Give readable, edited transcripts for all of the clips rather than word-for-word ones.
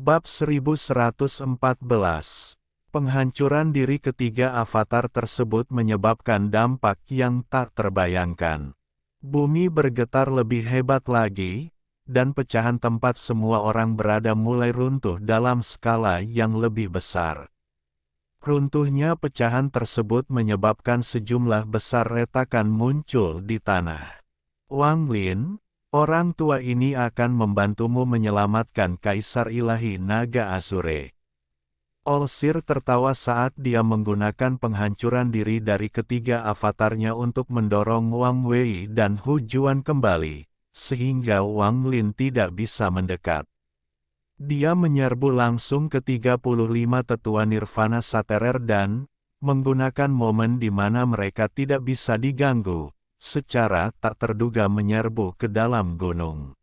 Bab 1114. Penghancuran diri ketiga avatar tersebut menyebabkan dampak yang tak terbayangkan. Bumi bergetar lebih hebat lagi, dan pecahan tempat semua orang berada mulai runtuh dalam skala yang lebih besar. Runtuhnya pecahan tersebut menyebabkan sejumlah besar retakan muncul di tanah. Wang Lin, orang tua ini akan membantumu menyelamatkan Kaisar Ilahi Naga Azure. Olsir tertawa saat dia menggunakan penghancuran diri dari ketiga avatarnya untuk mendorong Wang Wei dan Hu Juan kembali, sehingga Wang Lin tidak bisa mendekat. Dia menyerbu langsung ke 35 tetua Nirvana Saterer dan, menggunakan momen di mana mereka tidak bisa diganggu, secara tak terduga menyerbu ke dalam gunung.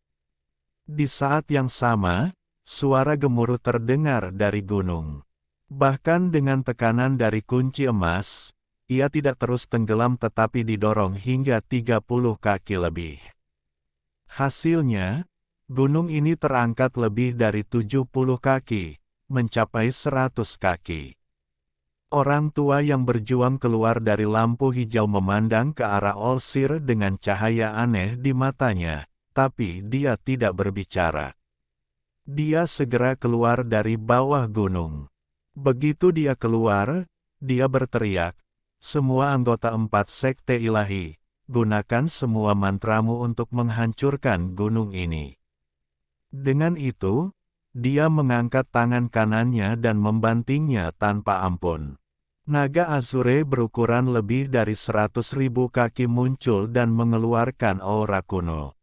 Di saat yang sama, suara gemuruh terdengar dari gunung. Bahkan dengan tekanan dari kunci emas, ia tidak terus tenggelam tetapi didorong hingga 30 kaki lebih. Hasilnya, gunung ini terangkat lebih dari 70 kaki, mencapai 100 kaki. Orang tua yang berjuang keluar dari lampu hijau memandang ke arah Olsir dengan cahaya aneh di matanya, tapi dia tidak berbicara. Dia segera keluar dari bawah gunung. Begitu dia keluar, dia berteriak, "Semua anggota 4 sekte ilahi, gunakan semua mantramu untuk menghancurkan gunung ini." Dengan itu, dia mengangkat tangan kanannya dan membantingnya tanpa ampun. Naga Azure berukuran lebih dari 100.000 kaki muncul dan mengeluarkan aura kuno.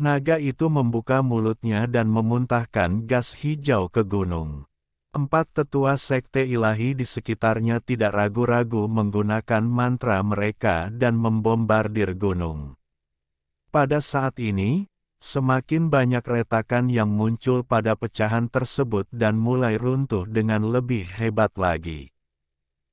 Naga itu membuka mulutnya dan memuntahkan gas hijau ke gunung. 4 tetua sekte ilahi di sekitarnya tidak ragu-ragu menggunakan mantra mereka dan membombardir gunung. Pada saat ini, semakin banyak retakan yang muncul pada pecahan tersebut dan mulai runtuh dengan lebih hebat lagi.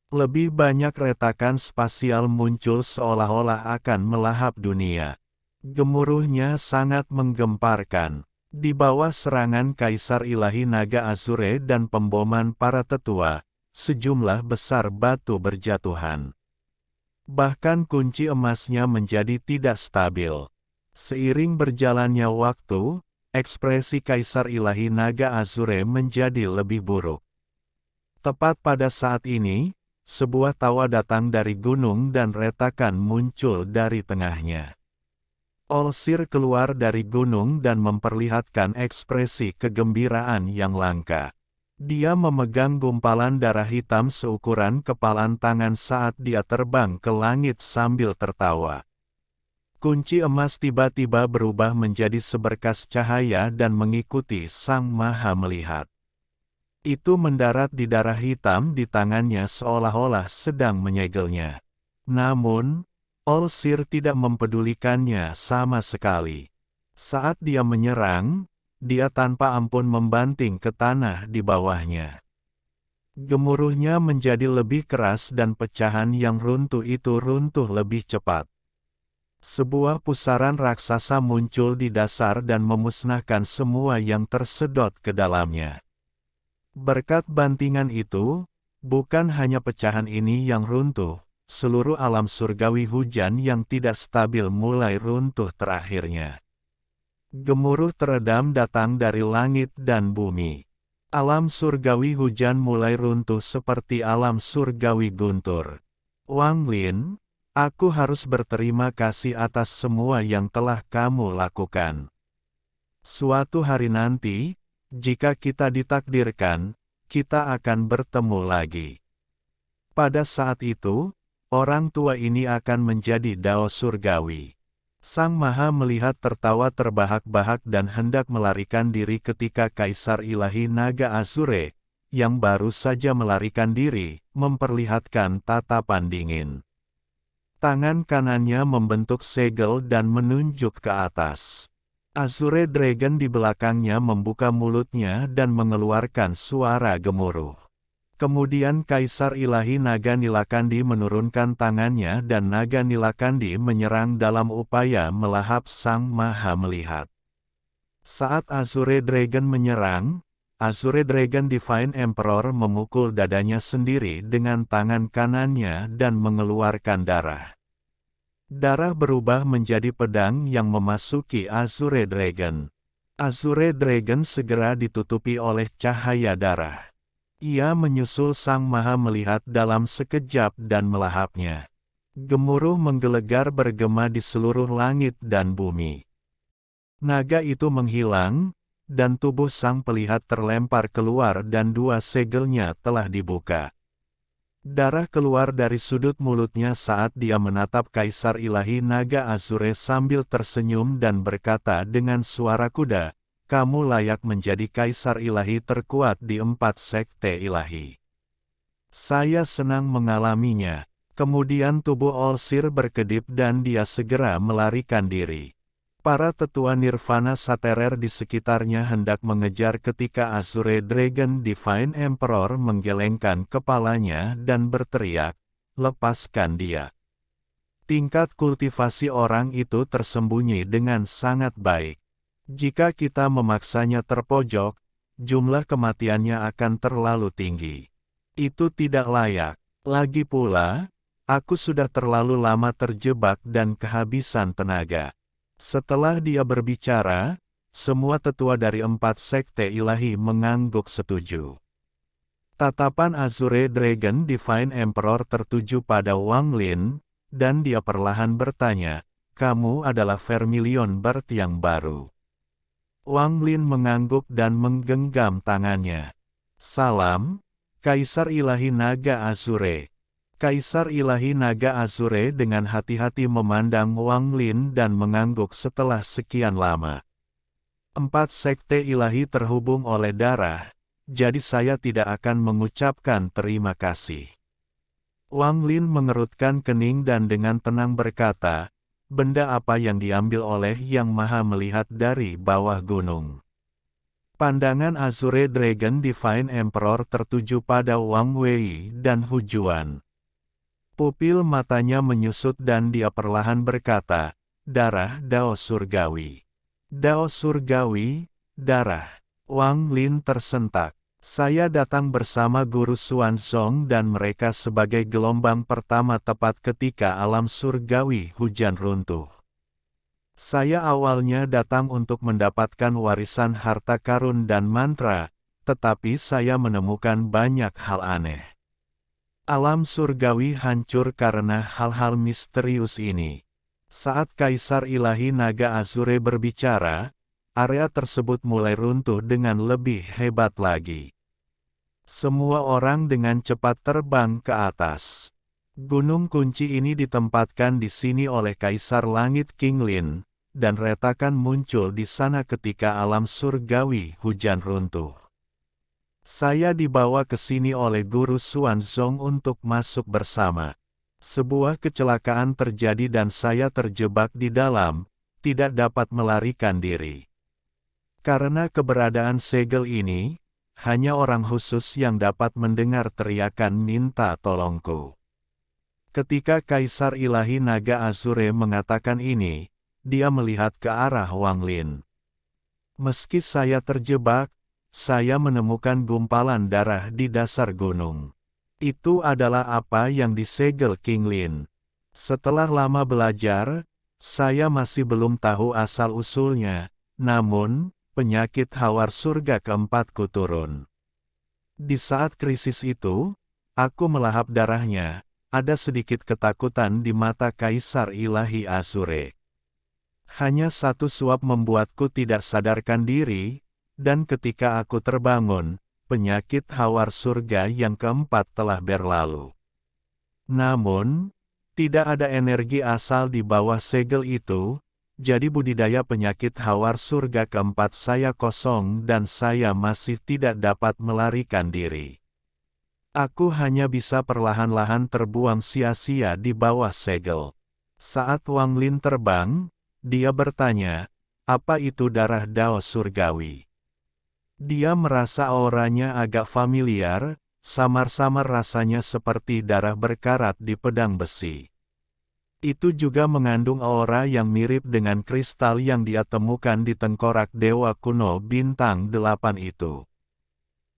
Lebih banyak retakan spasial muncul seolah-olah akan melahap dunia. Gemuruhnya sangat menggemparkan. Di bawah serangan Kaisar Ilahi Naga Azure dan pemboman para tetua, sejumlah besar batu berjatuhan. Bahkan kunci emasnya menjadi tidak stabil. Seiring berjalannya waktu, ekspresi Kaisar Ilahi Naga Azure menjadi lebih buruk. Tepat pada saat ini, sebuah tawa datang dari gunung dan retakan muncul dari tengahnya. Olsir keluar dari gunung dan memperlihatkan ekspresi kegembiraan yang langka. Dia memegang gumpalan darah hitam seukuran kepalan tangan saat dia terbang ke langit sambil tertawa. Kunci emas tiba-tiba berubah menjadi seberkas cahaya dan mengikuti Sang Maha Melihat. Itu mendarat di darah hitam di tangannya seolah-olah sedang menyegelnya. Namun, Olsir tidak mempedulikannya sama sekali. Saat dia menyerang, dia tanpa ampun membanting ke tanah di bawahnya. Gemuruhnya menjadi lebih keras dan pecahan yang runtuh itu runtuh lebih cepat. Sebuah pusaran raksasa muncul di dasar dan memusnahkan semua yang tersedot ke dalamnya. Berkat bantingan itu, bukan hanya pecahan ini yang runtuh, seluruh alam surgawi hujan yang tidak stabil mulai runtuh terakhirnya. Gemuruh teredam datang dari langit dan bumi. Alam surgawi hujan mulai runtuh seperti alam surgawi guntur. Wang Lin, aku harus berterima kasih atas semua yang telah kamu lakukan. Suatu hari nanti, jika kita ditakdirkan, kita akan bertemu lagi. Pada saat itu, orang tua ini akan menjadi Dao surgawi. Sang Maha Melihat tertawa terbahak-bahak dan hendak melarikan diri ketika Kaisar Ilahi Naga Azure, yang baru saja melarikan diri, memperlihatkan tatapan dingin. Tangan kanannya membentuk segel dan menunjuk ke atas. Azure Dragon di belakangnya membuka mulutnya dan mengeluarkan suara gemuruh. Kemudian Kaisar Ilahi Naga Nilakandi menurunkan tangannya dan Naga Nilakandi menyerang dalam upaya melahap Sang Maha Melihat. Saat Azure Dragon menyerang, Azure Dragon Divine Emperor memukul dadanya sendiri dengan tangan kanannya dan mengeluarkan darah. Darah berubah menjadi pedang yang memasuki Azure Dragon. Azure Dragon segera ditutupi oleh cahaya darah. Ia menyusul Sang Maha Melihat dalam sekejap dan melahapnya. Gemuruh menggelegar bergema di seluruh langit dan bumi. Naga itu menghilang, dan tubuh Sang Pelihat terlempar keluar dan dua segelnya telah dibuka. Darah keluar dari sudut mulutnya saat dia menatap Kaisar Ilahi Naga Azure sambil tersenyum dan berkata dengan suara kuda, "Kamu layak menjadi Kaisar Ilahi terkuat di 4 sekte ilahi." Saya senang mengalaminya. Kemudian tubuh Olsir berkedip dan dia segera melarikan diri. Para tetua Nirvana Saterer di sekitarnya hendak mengejar ketika Azure Dragon Divine Emperor menggelengkan kepalanya dan berteriak, "Lepaskan dia." Tingkat kultivasi orang itu tersembunyi dengan sangat baik. Jika kita memaksanya terpojok, jumlah kematiannya akan terlalu tinggi. Itu tidak layak. Lagi pula, aku sudah terlalu lama terjebak dan kehabisan tenaga. Setelah dia berbicara, semua tetua dari 4 sekte ilahi mengangguk setuju. Tatapan Azure Dragon Divine Emperor tertuju pada Wang Lin, dan dia perlahan bertanya, "Kamu adalah Vermilion Bird yang baru?" Wang Lin mengangguk dan menggenggam tangannya. "Salam, Kaisar Ilahi Naga Azure." Kaisar Ilahi Naga Azure dengan hati-hati memandang Wang Lin dan mengangguk setelah sekian lama. 4 sekte ilahi terhubung oleh darah, jadi saya tidak akan mengucapkan terima kasih. Wang Lin mengerutkan kening dan dengan tenang berkata, "Benda apa yang diambil oleh Yang Maha Melihat dari bawah gunung?" Pandangan Azure Dragon Divine Emperor tertuju pada Wang Wei dan Hujuan. Pupil matanya menyusut dan dia perlahan berkata, "Darah Dao Surgawi." "Dao Surgawi, darah." Wang Lin tersentak. "Saya datang bersama Guru Xuanzong dan mereka sebagai gelombang pertama tepat ketika alam surgawi hujan runtuh. Saya awalnya datang untuk mendapatkan warisan harta karun dan mantra, tetapi saya menemukan banyak hal aneh. Alam surgawi hancur karena hal-hal misterius ini." Saat Kaisar Ilahi Naga Azure berbicara, area tersebut mulai runtuh dengan lebih hebat lagi. Semua orang dengan cepat terbang ke atas. Gunung kunci ini ditempatkan di sini oleh Kaisar Langit King Lin, dan retakan muncul di sana ketika alam surgawi hujan runtuh. Saya dibawa ke sini oleh Guru Xuanzong untuk masuk bersama. Sebuah kecelakaan terjadi dan saya terjebak di dalam, tidak dapat melarikan diri. Karena keberadaan segel ini, hanya orang khusus yang dapat mendengar teriakan minta tolongku. Ketika Kaisar Ilahi Naga Azure mengatakan ini, dia melihat ke arah Wang Lin. "Meski saya terjebak, saya menemukan gumpalan darah di dasar gunung. Itu adalah apa yang disegel King Lin. Setelah lama belajar, saya masih belum tahu asal-usulnya, namun, penyakit hawar surga keempatku turun. Di saat krisis itu, aku melahap darahnya, ada sedikit ketakutan di mata Kaisar Ilahi Azure. Hanya satu suap membuatku tidak sadarkan diri, dan ketika aku terbangun, penyakit hawar surga yang keempat telah berlalu. Namun, tidak ada energi asal di bawah segel itu, jadi budidaya penyakit hawar surga keempat saya kosong dan saya masih tidak dapat melarikan diri. Aku hanya bisa perlahan-lahan terbuang sia-sia di bawah segel." Saat Wang Lin terbang, dia bertanya, "Apa itu darah Dao Surgawi?" Dia merasa auranya agak familiar, samar-samar rasanya seperti darah berkarat di pedang besi. Itu juga mengandung aura yang mirip dengan kristal yang dia temukan di tengkorak dewa kuno bintang 8 itu.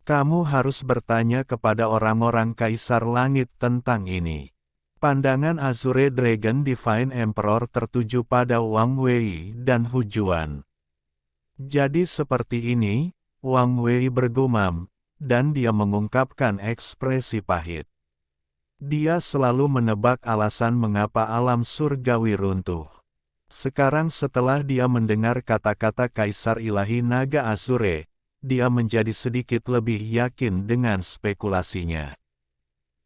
Kamu harus bertanya kepada orang-orang Kaisar Langit tentang ini. Pandangan Azure Dragon Divine Emperor tertuju pada Wang Wei dan Hu Juan. Jadi seperti ini, Wang Wei bergumam, dan dia mengungkapkan ekspresi pahit. Dia selalu menebak alasan mengapa alam surgawi runtuh. Sekarang setelah dia mendengar kata-kata Kaisar Ilahi Naga Azure, dia menjadi sedikit lebih yakin dengan spekulasinya.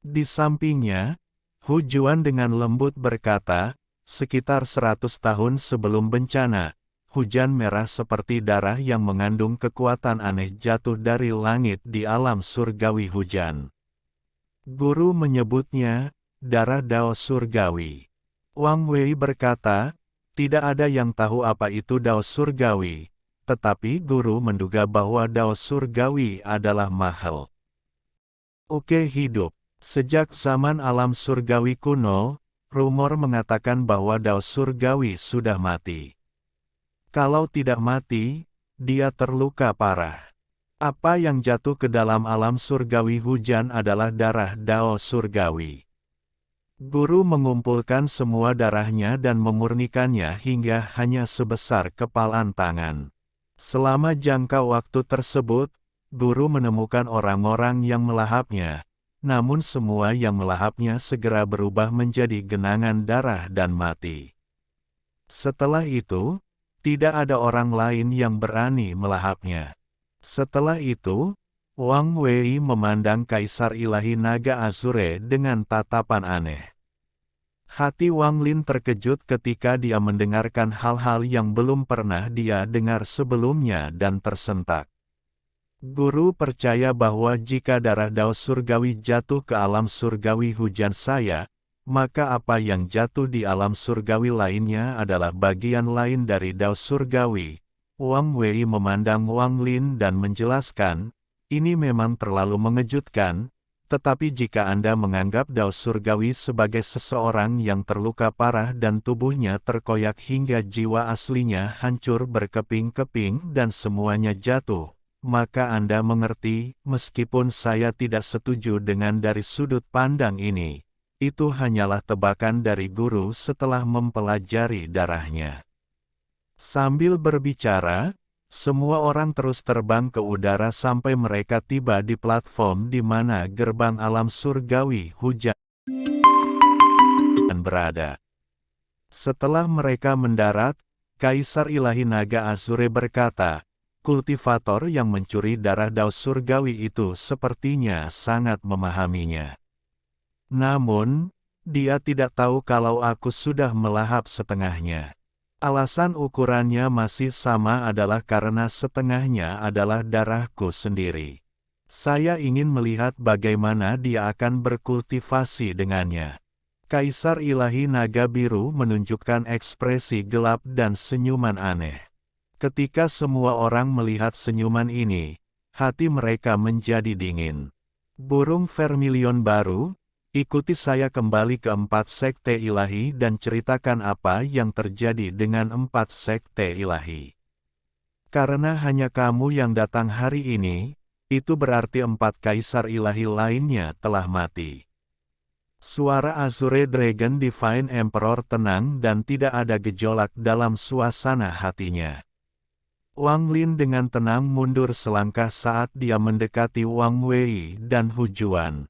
Di sampingnya, Hu Juan dengan lembut berkata, sekitar 100 tahun sebelum bencana, hujan merah seperti darah yang mengandung kekuatan aneh jatuh dari langit di alam surgawi hujan. Guru menyebutnya, darah Dao Surgawi. Wang Wei berkata, tidak ada yang tahu apa itu Dao Surgawi, tetapi guru menduga bahwa Dao Surgawi adalah mahal. Oke hidup. Sejak zaman alam surgawi kuno, rumor mengatakan bahwa Dao Surgawi sudah mati. Kalau tidak mati, dia terluka parah. Apa yang jatuh ke dalam alam surgawi hujan adalah darah Dao Surgawi. Guru mengumpulkan semua darahnya dan memurnikannya hingga hanya sebesar kepalan tangan. Selama jangka waktu tersebut, guru menemukan orang-orang yang melahapnya. Namun semua yang melahapnya segera berubah menjadi genangan darah dan mati. Setelah itu, tidak ada orang lain yang berani melahapnya. Setelah itu, Wang Wei memandang Kaisar Ilahi Naga Azure dengan tatapan aneh. Hati Wang Lin terkejut ketika dia mendengarkan hal-hal yang belum pernah dia dengar sebelumnya dan tersentak. Guru percaya bahwa jika darah Dao Surgawi jatuh ke alam surgawi hujan saya, maka apa yang jatuh di alam surgawi lainnya adalah bagian lain dari Dao Surgawi. Wang Wei memandang Wang Lin dan menjelaskan, ini memang terlalu mengejutkan, tetapi jika Anda menganggap Dao Surgawi sebagai seseorang yang terluka parah dan tubuhnya terkoyak hingga jiwa aslinya hancur berkeping-keping dan semuanya jatuh, maka Anda mengerti, meskipun saya tidak setuju dengan dari sudut pandang ini, itu hanyalah tebakan dari guru setelah mempelajari darahnya. Sambil berbicara, semua orang terus terbang ke udara sampai mereka tiba di platform di mana gerbang alam surgawi hujan berada. Setelah mereka mendarat, Kaisar Ilahi Naga Azure berkata, kultivator yang mencuri darah Dao Surgawi itu sepertinya sangat memahaminya. Namun, dia tidak tahu kalau aku sudah melahap setengahnya. Alasan ukurannya masih sama adalah karena setengahnya adalah darahku sendiri. Saya ingin melihat bagaimana dia akan berkultivasi dengannya. Kaisar Ilahi Naga Biru menunjukkan ekspresi gelap dan senyuman aneh. Ketika semua orang melihat senyuman ini, hati mereka menjadi dingin. Burung vermilion baru, ikuti saya kembali ke 4 sekte ilahi dan ceritakan apa yang terjadi dengan 4 sekte ilahi. Karena hanya kamu yang datang hari ini, itu berarti 4 kaisar ilahi lainnya telah mati. Suara Azure Dragon Divine Emperor tenang dan tidak ada gejolak dalam suasana hatinya. Wang Lin dengan tenang mundur selangkah saat dia mendekati Wang Wei dan Hu Juan.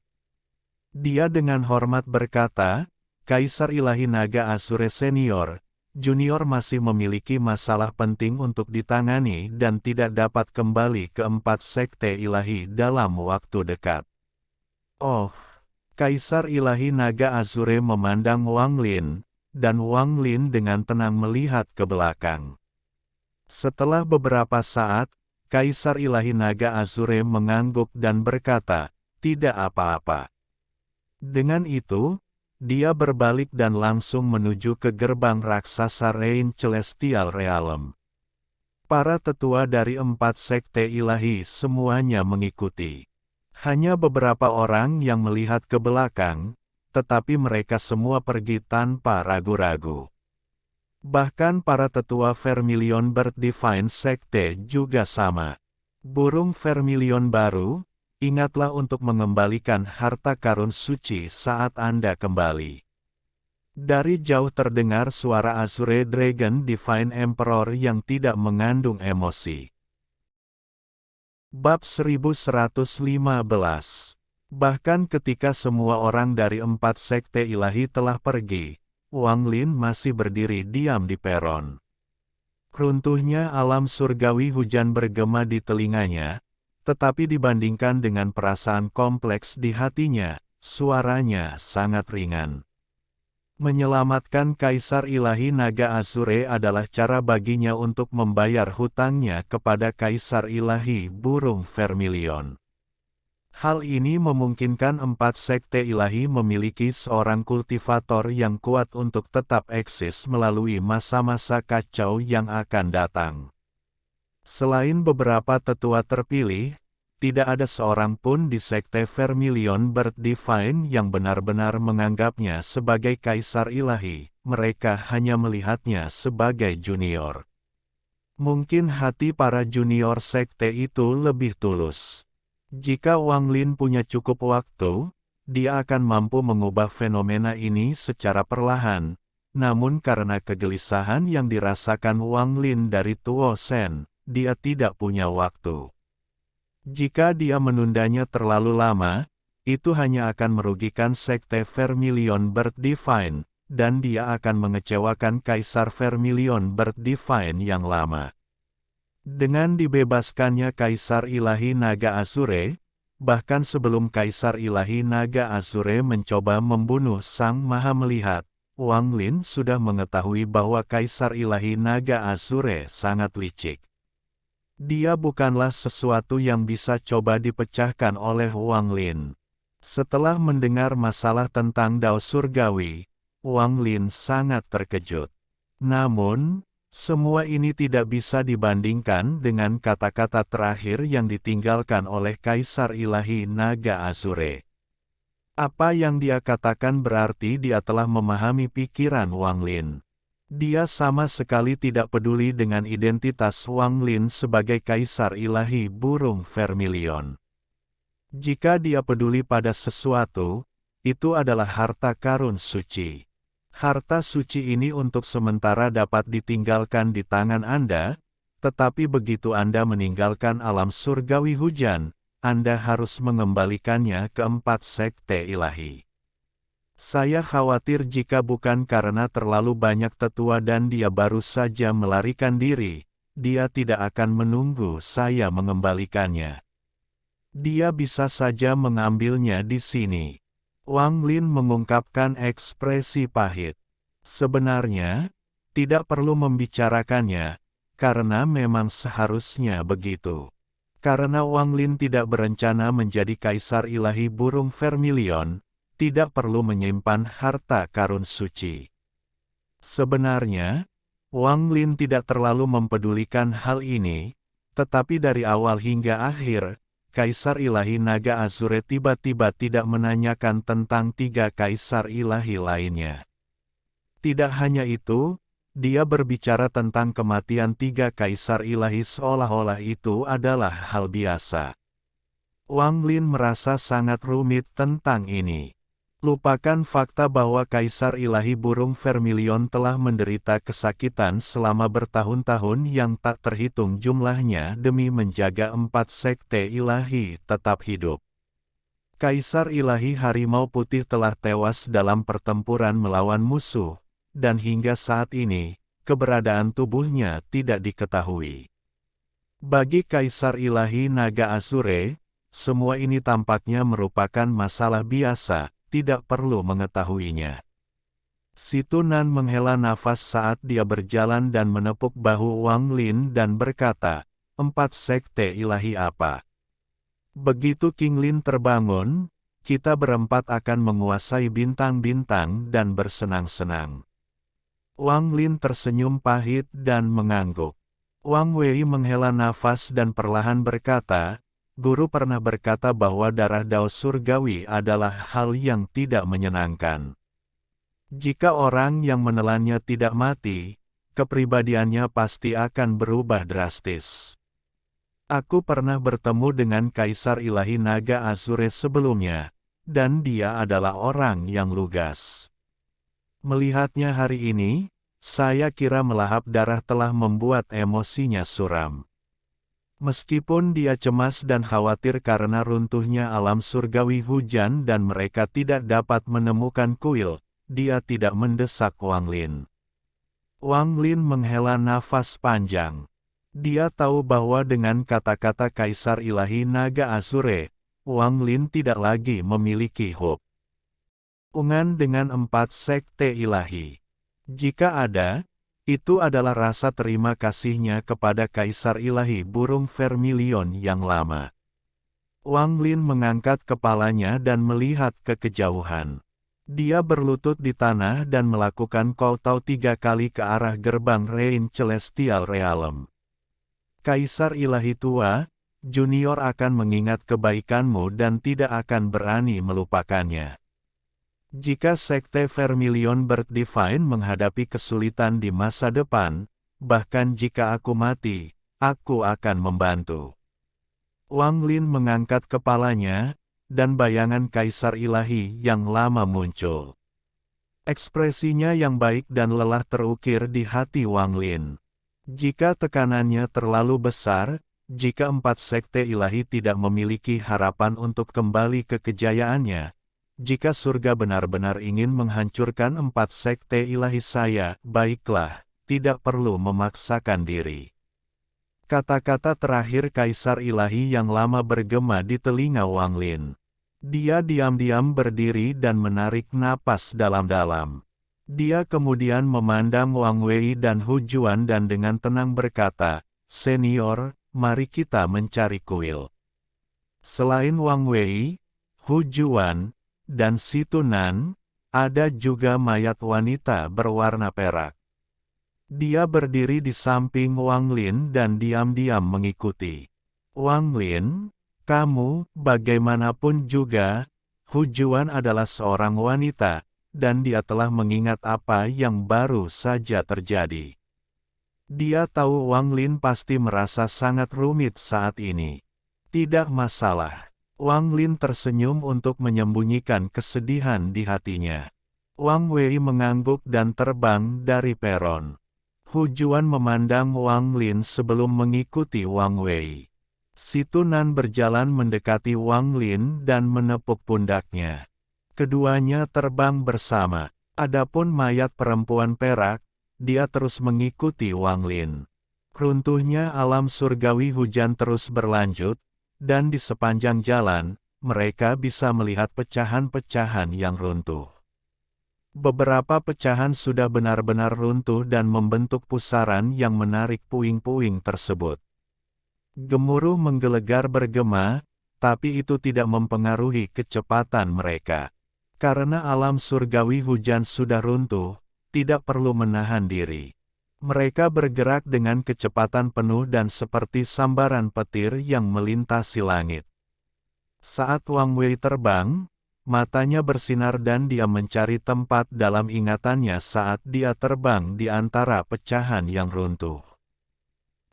Dia dengan hormat berkata, Kaisar Ilahi Naga Azure Senior, Junior masih memiliki masalah penting untuk ditangani dan tidak dapat kembali ke 4 sekte ilahi dalam waktu dekat. Oh, Kaisar Ilahi Naga Azure memandang Wang Lin, dan Wang Lin dengan tenang melihat ke belakang. Setelah beberapa saat, Kaisar Ilahi Naga Azure mengangguk dan berkata, tidak apa-apa. Dengan itu, dia berbalik dan langsung menuju ke gerbang raksasa Reign Celestial Realm. Para tetua dari 4 sekte ilahi semuanya mengikuti. Hanya beberapa orang yang melihat ke belakang, tetapi mereka semua pergi tanpa ragu-ragu. Bahkan para tetua Vermilion Bird Divine Sekte juga sama. Burung Vermilion baru, Ingatlah untuk mengembalikan harta karun suci saat Anda kembali. Dari jauh terdengar suara Azure Dragon Divine Emperor yang tidak mengandung emosi. Bab 1115. Bahkan ketika semua orang dari 4 sekte ilahi telah pergi, Wang Lin masih berdiri diam di peron. Runtuhnya alam surgawi hujan bergema di telinganya, tetapi dibandingkan dengan perasaan kompleks di hatinya, suaranya sangat ringan. Menyelamatkan Kaisar Ilahi Naga Azure adalah cara baginya untuk membayar hutangnya kepada Kaisar Ilahi Burung Vermilion. Hal ini memungkinkan 4 sekte ilahi memiliki seorang kultivator yang kuat untuk tetap eksis melalui masa-masa kacau yang akan datang. Selain beberapa tetua terpilih, tidak ada seorang pun di sekte Vermilion Bird Divine yang benar-benar menganggapnya sebagai kaisar ilahi, mereka hanya melihatnya sebagai junior. Mungkin hati para junior sekte itu lebih tulus. Jika Wang Lin punya cukup waktu, dia akan mampu mengubah fenomena ini secara perlahan, namun karena kegelisahan yang dirasakan Wang Lin dari Tuo Shen, dia tidak punya waktu. Jika dia menundanya terlalu lama, itu hanya akan merugikan sekte Vermilion Bird Divine, dan dia akan mengecewakan Kaisar Vermilion Bird Divine yang lama. Dengan dibebaskannya Kaisar Ilahi Naga Azure, bahkan sebelum Kaisar Ilahi Naga Azure mencoba membunuh Sang Maha Melihat, Wang Lin sudah mengetahui bahwa Kaisar Ilahi Naga Azure sangat licik. Dia bukanlah sesuatu yang bisa coba dipecahkan oleh Wang Lin. Setelah mendengar masalah tentang Dao Surgawi, Wang Lin sangat terkejut. Namun, semua ini tidak bisa dibandingkan dengan kata-kata terakhir yang ditinggalkan oleh Kaisar Ilahi Naga Azure. Apa yang dia katakan berarti dia telah memahami pikiran Wang Lin. Dia sama sekali tidak peduli dengan identitas Wang Lin sebagai Kaisar Ilahi Burung Vermilion. Jika dia peduli pada sesuatu, itu adalah harta karun suci. Harta suci ini untuk sementara dapat ditinggalkan di tangan Anda, tetapi begitu Anda meninggalkan alam surgawi hujan, Anda harus mengembalikannya ke 4 sekte ilahi. Saya khawatir jika bukan karena terlalu banyak tetua dan dia baru saja melarikan diri, dia tidak akan menunggu saya mengembalikannya. Dia bisa saja mengambilnya di sini. Wang Lin mengungkapkan ekspresi pahit. Sebenarnya, tidak perlu membicarakannya, karena memang seharusnya begitu. Karena Wang Lin tidak berencana menjadi Kaisar Ilahi Burung Vermilion, tidak perlu menyimpan harta karun suci. Sebenarnya, Wang Lin tidak terlalu mempedulikan hal ini, tetapi dari awal hingga akhir, Kaisar Ilahi Naga Azure tiba-tiba tidak menanyakan tentang 3 Kaisar Ilahi lainnya. Tidak hanya itu, dia berbicara tentang kematian 3 Kaisar Ilahi seolah-olah itu adalah hal biasa. Wang Lin merasa sangat rumit tentang ini. Lupakan fakta bahwa Kaisar Ilahi Burung Vermilion telah menderita kesakitan selama bertahun-tahun yang tak terhitung jumlahnya demi menjaga 4 sekte ilahi tetap hidup. Kaisar Ilahi Harimau Putih telah tewas dalam pertempuran melawan musuh, dan hingga saat ini, keberadaan tubuhnya tidak diketahui. Bagi Kaisar Ilahi Naga Azure, semua ini tampaknya merupakan masalah biasa, tidak perlu mengetahuinya. Si Tunan menghela nafas saat dia berjalan dan menepuk bahu Wang Lin dan berkata, 4 sekte ilahi apa? Begitu King Lin terbangun, kita berempat akan menguasai bintang-bintang dan bersenang-senang. Wang Lin tersenyum pahit dan mengangguk. Wang Wei menghela nafas dan perlahan berkata, Guru pernah berkata bahwa darah Dao Surgawi adalah hal yang tidak menyenangkan. Jika orang yang menelannya tidak mati, kepribadiannya pasti akan berubah drastis. Aku pernah bertemu dengan Kaisar Ilahi Naga Azure sebelumnya, dan dia adalah orang yang lugas. Melihatnya hari ini, saya kira melahap darah telah membuat emosinya suram. Meskipun dia cemas dan khawatir karena runtuhnya alam surgawi hujan dan mereka tidak dapat menemukan kuil, dia tidak mendesak Wang Lin. Wang Lin menghela nafas panjang. Dia tahu bahwa dengan kata-kata Kaisar Ilahi Naga Azure, Wang Lin tidak lagi memiliki hubungan dengan 4 sekte ilahi. Jika ada, itu adalah rasa terima kasihnya kepada Kaisar Ilahi Burung Vermilion yang lama. Wang Lin mengangkat kepalanya dan melihat ke kejauhan. Dia berlutut di tanah dan melakukan kowtow 3 kali ke arah gerbang Reign Celestial Realm. Kaisar Ilahi Tua, Junior akan mengingat kebaikanmu dan tidak akan berani melupakannya. Jika Sekte Vermilion Bird Divine menghadapi kesulitan di masa depan, bahkan jika aku mati, aku akan membantu. Wang Lin mengangkat kepalanya, dan bayangan Kaisar Ilahi yang lama muncul. Ekspresinya yang baik dan lelah terukir di hati Wang Lin. Jika tekanannya terlalu besar, jika 4 sekte ilahi tidak memiliki harapan untuk kembali ke kejayaannya, jika surga benar-benar ingin menghancurkan 4 sekte ilahi saya, baiklah, tidak perlu memaksakan diri. Kata-kata terakhir Kaisar Ilahi yang lama bergema di telinga Wang Lin. Dia diam-diam berdiri dan menarik napas dalam-dalam. Dia kemudian memandang Wang Wei dan Hu Juan dan dengan tenang berkata, "Senior, mari kita mencari kuil." Selain Wang Wei, Hu Juan, dan Si Tunan, ada juga mayat wanita berwarna perak. Dia berdiri di samping Wang Lin dan diam-diam mengikuti. "Wang Lin, kamu, bagaimanapun juga, Hu Juan adalah seorang wanita, dan dia telah mengingat apa yang baru saja terjadi." Dia tahu Wang Lin pasti merasa sangat rumit saat ini. Tidak masalah. Wang Lin tersenyum untuk menyembunyikan kesedihan di hatinya. Wang Wei mengangguk dan terbang dari peron. Hu Juan memandang Wang Lin sebelum mengikuti Wang Wei. Si Tunan berjalan mendekati Wang Lin dan menepuk pundaknya. Keduanya terbang bersama. Adapun mayat perempuan perak, dia terus mengikuti Wang Lin. Runtuhnya alam surgawi hujan terus berlanjut, dan di sepanjang jalan, mereka bisa melihat pecahan-pecahan yang runtuh. Beberapa pecahan sudah benar-benar runtuh dan membentuk pusaran yang menarik puing-puing tersebut. Gemuruh menggelegar bergema, tapi itu tidak mempengaruhi kecepatan mereka. Karena alam surgawi hujan sudah runtuh, tidak perlu menahan diri. Mereka bergerak dengan kecepatan penuh dan seperti sambaran petir yang melintasi langit. Saat Wang Wei terbang, matanya bersinar dan dia mencari tempat dalam ingatannya saat dia terbang di antara pecahan yang runtuh.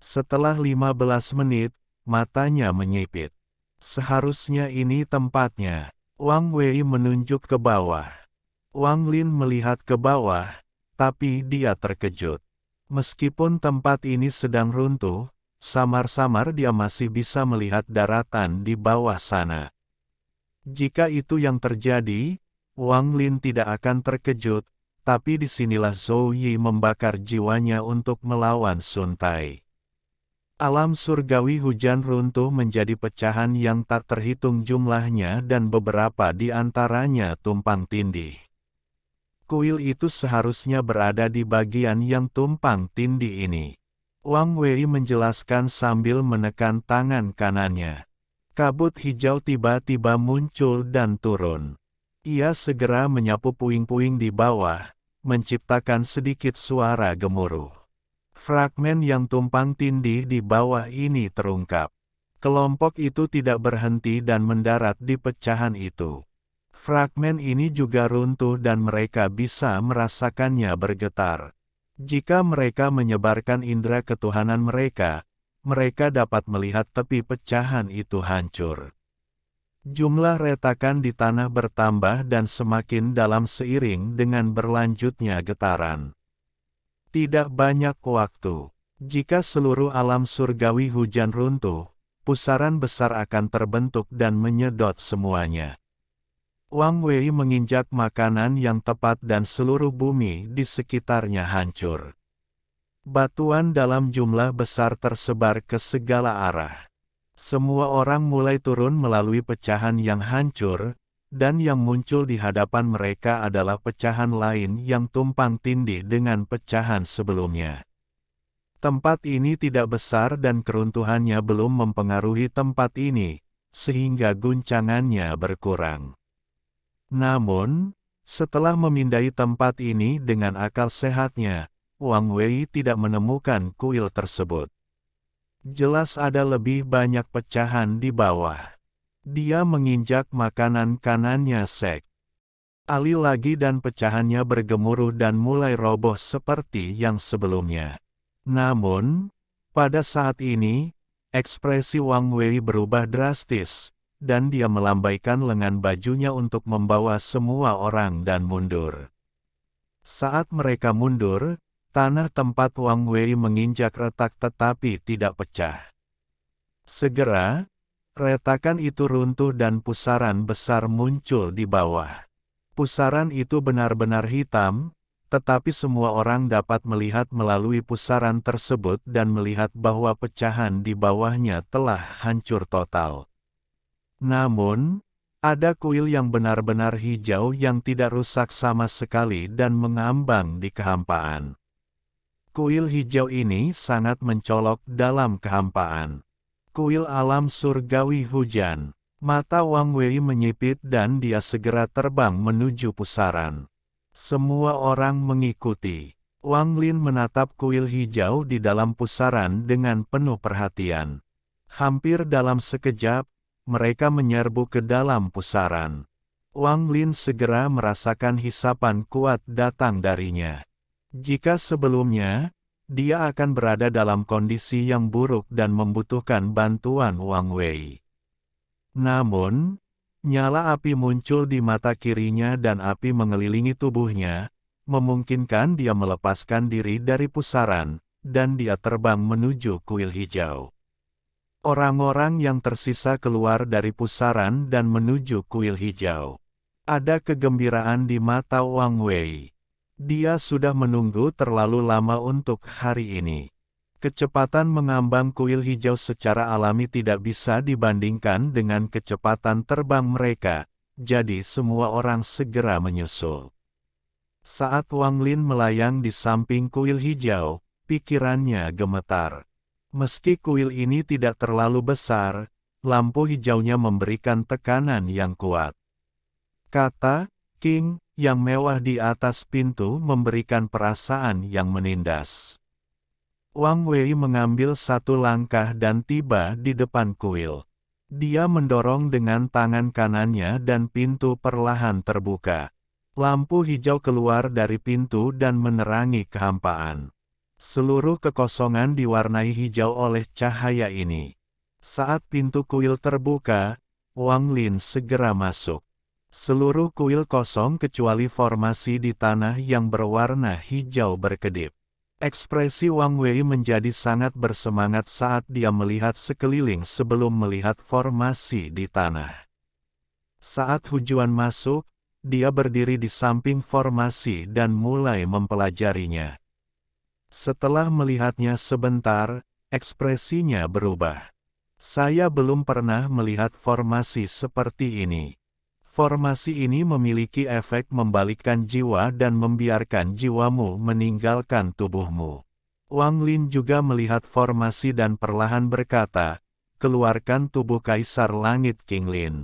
Setelah 15 menit, matanya menyipit. Seharusnya ini tempatnya. Wang Wei menunjuk ke bawah. Wang Lin melihat ke bawah, tapi dia terkejut. Meskipun tempat ini sedang runtuh, samar-samar dia masih bisa melihat daratan di bawah sana. Jika itu yang terjadi, Wang Lin tidak akan terkejut, tapi disinilah Zhou Yi membakar jiwanya untuk melawan Sun Tai. Alam surgawi hujan runtuh menjadi pecahan yang tak terhitung jumlahnya dan beberapa di antaranya tumpang tindih. Kuil itu seharusnya berada di bagian yang tumpang tindih ini. Wang Wei menjelaskan sambil menekan tangan kanannya. Kabut hijau tiba-tiba muncul dan turun. Ia segera menyapu puing-puing di bawah, menciptakan sedikit suara gemuruh. Fragmen yang tumpang tindih di bawah ini terungkap. Kelompok itu tidak berhenti dan mendarat di pecahan itu. Fragmen ini juga runtuh dan mereka bisa merasakannya bergetar. Jika mereka menyebarkan indera ketuhanan mereka, mereka dapat melihat tepi pecahan itu hancur. Jumlah retakan di tanah bertambah dan semakin dalam seiring dengan berlanjutnya getaran. Tidak banyak waktu. Jika seluruh alam surgawi hujan runtuh, pusaran besar akan terbentuk dan menyedot semuanya. Wang Wei menginjak makanan yang tepat dan seluruh bumi di sekitarnya hancur. Batuan dalam jumlah besar tersebar ke segala arah. Semua orang mulai turun melalui pecahan yang hancur, dan yang muncul di hadapan mereka adalah pecahan lain yang tumpang tindih dengan pecahan sebelumnya. Tempat ini tidak besar dan keruntuhannya belum mempengaruhi tempat ini, sehingga guncangannya berkurang. Namun, setelah memindai tempat ini dengan akal sehatnya, Wang Wei tidak menemukan kuil tersebut. Jelas ada lebih banyak pecahan di bawah. Dia menginjak makanan kanannya sekali lagi dan pecahannya bergemuruh dan mulai roboh seperti yang sebelumnya. Namun, pada saat ini, ekspresi Wang Wei berubah drastis, dan dia melambaikan lengan bajunya untuk membawa semua orang dan mundur. Saat mereka mundur, tanah tempat Wang Wei menginjak retak tetapi tidak pecah. Segera, retakan itu runtuh dan pusaran besar muncul di bawah. Pusaran itu benar-benar hitam, tetapi semua orang dapat melihat melalui pusaran tersebut dan melihat bahwa pecahan di bawahnya telah hancur total. Namun, ada kuil yang benar-benar hijau yang tidak rusak sama sekali dan mengambang di kehampaan. Kuil hijau ini sangat mencolok dalam kehampaan. Kuil alam surgawi hujan. Mata Wang Wei menyipit dan dia segera terbang menuju pusaran. Semua orang mengikuti. Wang Lin menatap kuil hijau di dalam pusaran dengan penuh perhatian. Hampir dalam sekejap, mereka menyerbu ke dalam pusaran. Wang Lin segera merasakan hisapan kuat datang darinya. Jika sebelumnya, dia akan berada dalam kondisi yang buruk dan membutuhkan bantuan Wang Wei. Namun, nyala api muncul di mata kirinya dan api mengelilingi tubuhnya, memungkinkan dia melepaskan diri dari pusaran, dan dia terbang menuju kuil hijau. Orang-orang yang tersisa keluar dari pusaran dan menuju kuil hijau. Ada kegembiraan di mata Wang Wei. Dia sudah menunggu terlalu lama untuk hari ini. Kecepatan mengambang kuil hijau secara alami tidak bisa dibandingkan dengan kecepatan terbang mereka, jadi semua orang segera menyusul. Saat Wang Lin melayang di samping kuil hijau, pikirannya gemetar. Meski kuil ini tidak terlalu besar, lampu hijaunya memberikan tekanan yang kuat. Kata King yang mewah di atas pintu memberikan perasaan yang menindas. Wang Wei mengambil satu langkah dan tiba di depan kuil. Dia mendorong dengan tangan kanannya dan pintu perlahan terbuka. Lampu hijau keluar dari pintu dan menerangi kehampaan. Seluruh kekosongan diwarnai hijau oleh cahaya ini. Saat pintu kuil terbuka, Wang Lin segera masuk. Seluruh kuil kosong kecuali formasi di tanah yang berwarna hijau berkedip. Ekspresi Wang Wei menjadi sangat bersemangat saat dia melihat sekeliling sebelum melihat formasi di tanah. Saat hujan masuk, dia berdiri di samping formasi dan mulai mempelajarinya. Setelah melihatnya sebentar, ekspresinya berubah. Saya belum pernah melihat formasi seperti ini. Formasi ini memiliki efek membalikkan jiwa dan membiarkan jiwamu meninggalkan tubuhmu. Wang Lin juga melihat formasi dan perlahan berkata, keluarkan tubuh Kaisar Langit King Lin.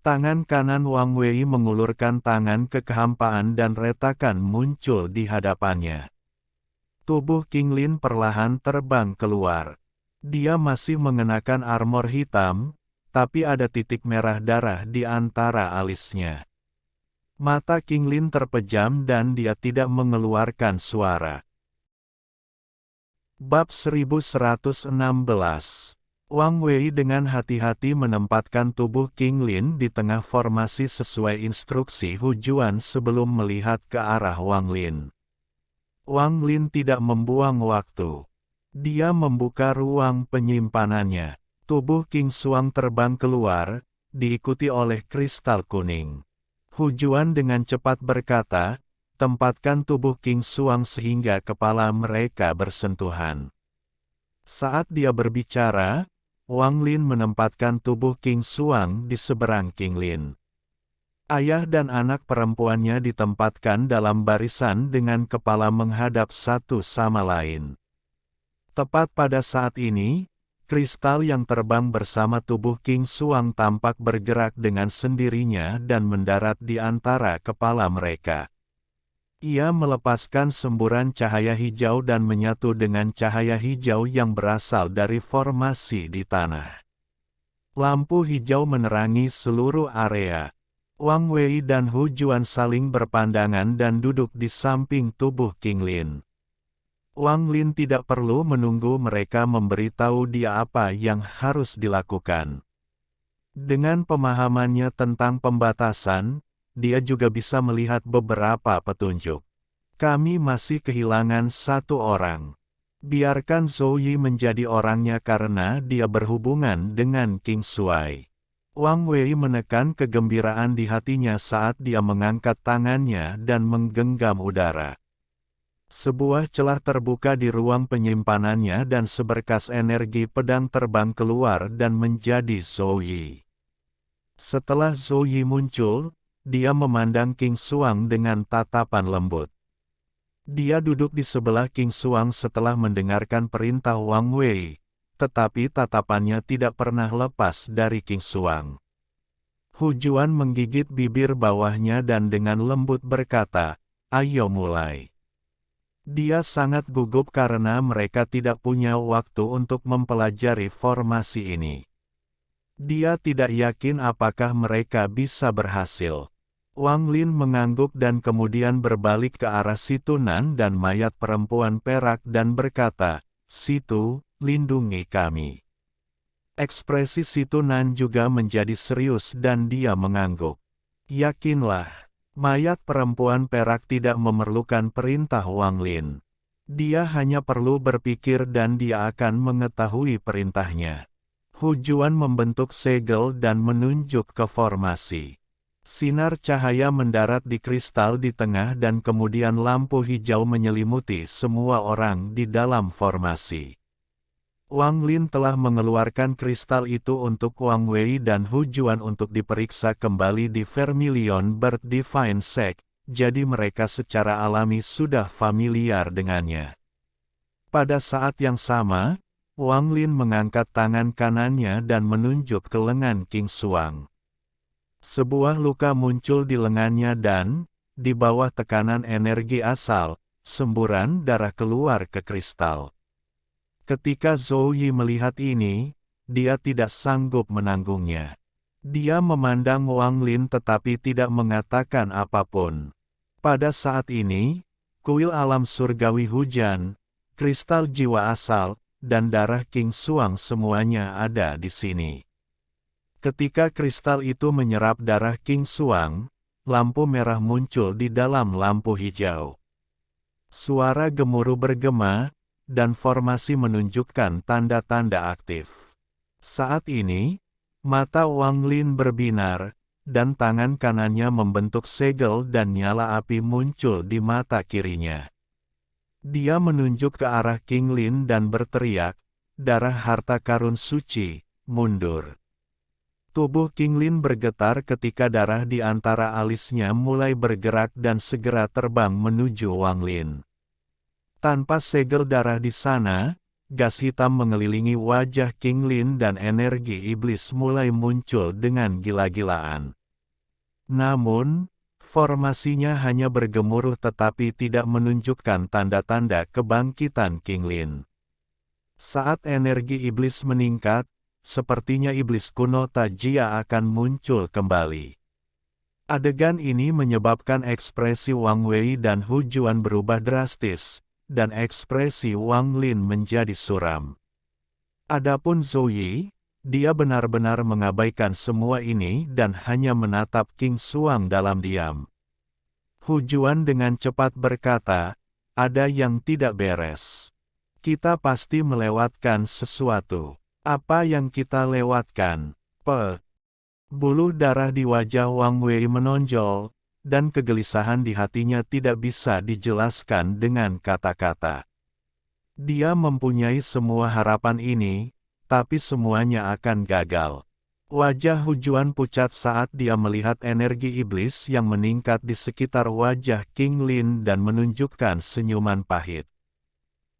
Tangan kanan Wang Wei mengulurkan tangan ke kehampaan dan retakan muncul di hadapannya. Tubuh King Lin perlahan terbang keluar. Dia masih mengenakan armor hitam, tapi ada titik merah darah di antara alisnya. Mata King Lin terpejam dan dia tidak mengeluarkan suara. Bab 1116. Wang Wei dengan hati-hati menempatkan tubuh King Lin di tengah formasi sesuai instruksi Hu Juan sebelum melihat ke arah Wang Lin. Wang Lin tidak membuang waktu. Dia membuka ruang penyimpanannya. Tubuh King Xuang terbang keluar, diikuti oleh kristal kuning. Hu Juan dengan cepat berkata, tempatkan tubuh King Xuang sehingga kepala mereka bersentuhan. Saat dia berbicara, Wang Lin menempatkan tubuh King Xuang di seberang King Lin. Ayah dan anak perempuannya ditempatkan dalam barisan dengan kepala menghadap satu sama lain. Tepat pada saat ini, kristal yang terbang bersama tubuh King Xuang tampak bergerak dengan sendirinya dan mendarat di antara kepala mereka. Ia melepaskan semburan cahaya hijau dan menyatu dengan cahaya hijau yang berasal dari formasi di tanah. Lampu hijau menerangi seluruh area. Wang Wei dan Hu Juan saling berpandangan dan duduk di samping tubuh King Lin. Wang Lin tidak perlu menunggu mereka memberitahu dia apa yang harus dilakukan. Dengan pemahamannya tentang pembatasan, dia juga bisa melihat beberapa petunjuk. Kami masih kehilangan satu orang. Biarkan Zhou Yi menjadi orangnya karena dia berhubungan dengan King Shuai. Wang Wei menekan kegembiraan di hatinya saat dia mengangkat tangannya dan menggenggam udara. Sebuah celah terbuka di ruang penyimpanannya dan seberkas energi pedang terbang keluar dan menjadi Zhou Yi. Setelah Zhou Yi muncul, dia memandang King Xuang dengan tatapan lembut. Dia duduk di sebelah King Xuang setelah mendengarkan perintah Wang Wei, tetapi tatapannya tidak pernah lepas dari King Xuang. Hu Juan menggigit bibir bawahnya dan dengan lembut berkata, "Ayo mulai." Dia sangat gugup karena mereka tidak punya waktu untuk mempelajari formasi ini. Dia tidak yakin apakah mereka bisa berhasil. Wang Lin mengangguk dan kemudian berbalik ke arah Situnan dan mayat perempuan perak dan berkata, "Situ, lindungi kami." Ekspresi Situnan juga menjadi serius dan dia mengangguk. Yakinlah, mayat perempuan perak tidak memerlukan perintah Wang Lin. Dia hanya perlu berpikir dan dia akan mengetahui perintahnya. Hu Juan membentuk segel dan menunjuk ke formasi. Sinar cahaya mendarat di kristal di tengah dan kemudian lampu hijau menyelimuti semua orang di dalam formasi. Wang Lin telah mengeluarkan kristal itu untuk Wang Wei dan Hu Juan untuk diperiksa kembali di Vermilion Bird Divine Sect, jadi mereka secara alami sudah familiar dengannya. Pada saat yang sama, Wang Lin mengangkat tangan kanannya dan menunjuk ke lengan King Xuang. Sebuah luka muncul di lengannya dan, di bawah tekanan energi asal, semburan darah keluar ke kristal. Ketika Zhou Yi melihat ini, dia tidak sanggup menanggungnya. Dia memandang Wang Lin tetapi tidak mengatakan apapun. Pada saat ini, kuil alam surgawi hujan, kristal jiwa asal, dan darah King Xuang semuanya ada di sini. Ketika kristal itu menyerap darah King Xuang, lampu merah muncul di dalam lampu hijau. Suara gemuruh bergema, dan formasi menunjukkan tanda-tanda aktif. Saat ini, mata Wang Lin berbinar, dan tangan kanannya membentuk segel dan nyala api muncul di mata kirinya. Dia menunjuk ke arah King Lin dan berteriak, "Darah harta karun suci, mundur." Tubuh King Lin bergetar ketika darah di antara alisnya mulai bergerak dan segera terbang menuju Wang Lin. Tanpa segel darah di sana, gas hitam mengelilingi wajah King Lin dan energi iblis mulai muncul dengan gila-gilaan. Namun, formasinya hanya bergemuruh tetapi tidak menunjukkan tanda-tanda kebangkitan King Lin. Saat energi iblis meningkat, sepertinya iblis kuno Tajia akan muncul kembali. Adegan ini menyebabkan ekspresi Wang Wei dan Hu Juan berubah drastis, dan ekspresi Wang Lin menjadi suram. Adapun Zhou Yi, dia benar-benar mengabaikan semua ini dan hanya menatap King Xuang dalam diam. Hu Juan dengan cepat berkata, ada yang tidak beres. Kita pasti melewatkan sesuatu. Apa yang kita lewatkan? Buluh darah di wajah Wang Wei menonjol, dan kegelisahan di hatinya tidak bisa dijelaskan dengan kata-kata. Dia mempunyai semua harapan ini, tapi semuanya akan gagal. Wajah Hu Juan pucat saat dia melihat energi iblis yang meningkat di sekitar wajah King Lin dan menunjukkan senyuman pahit.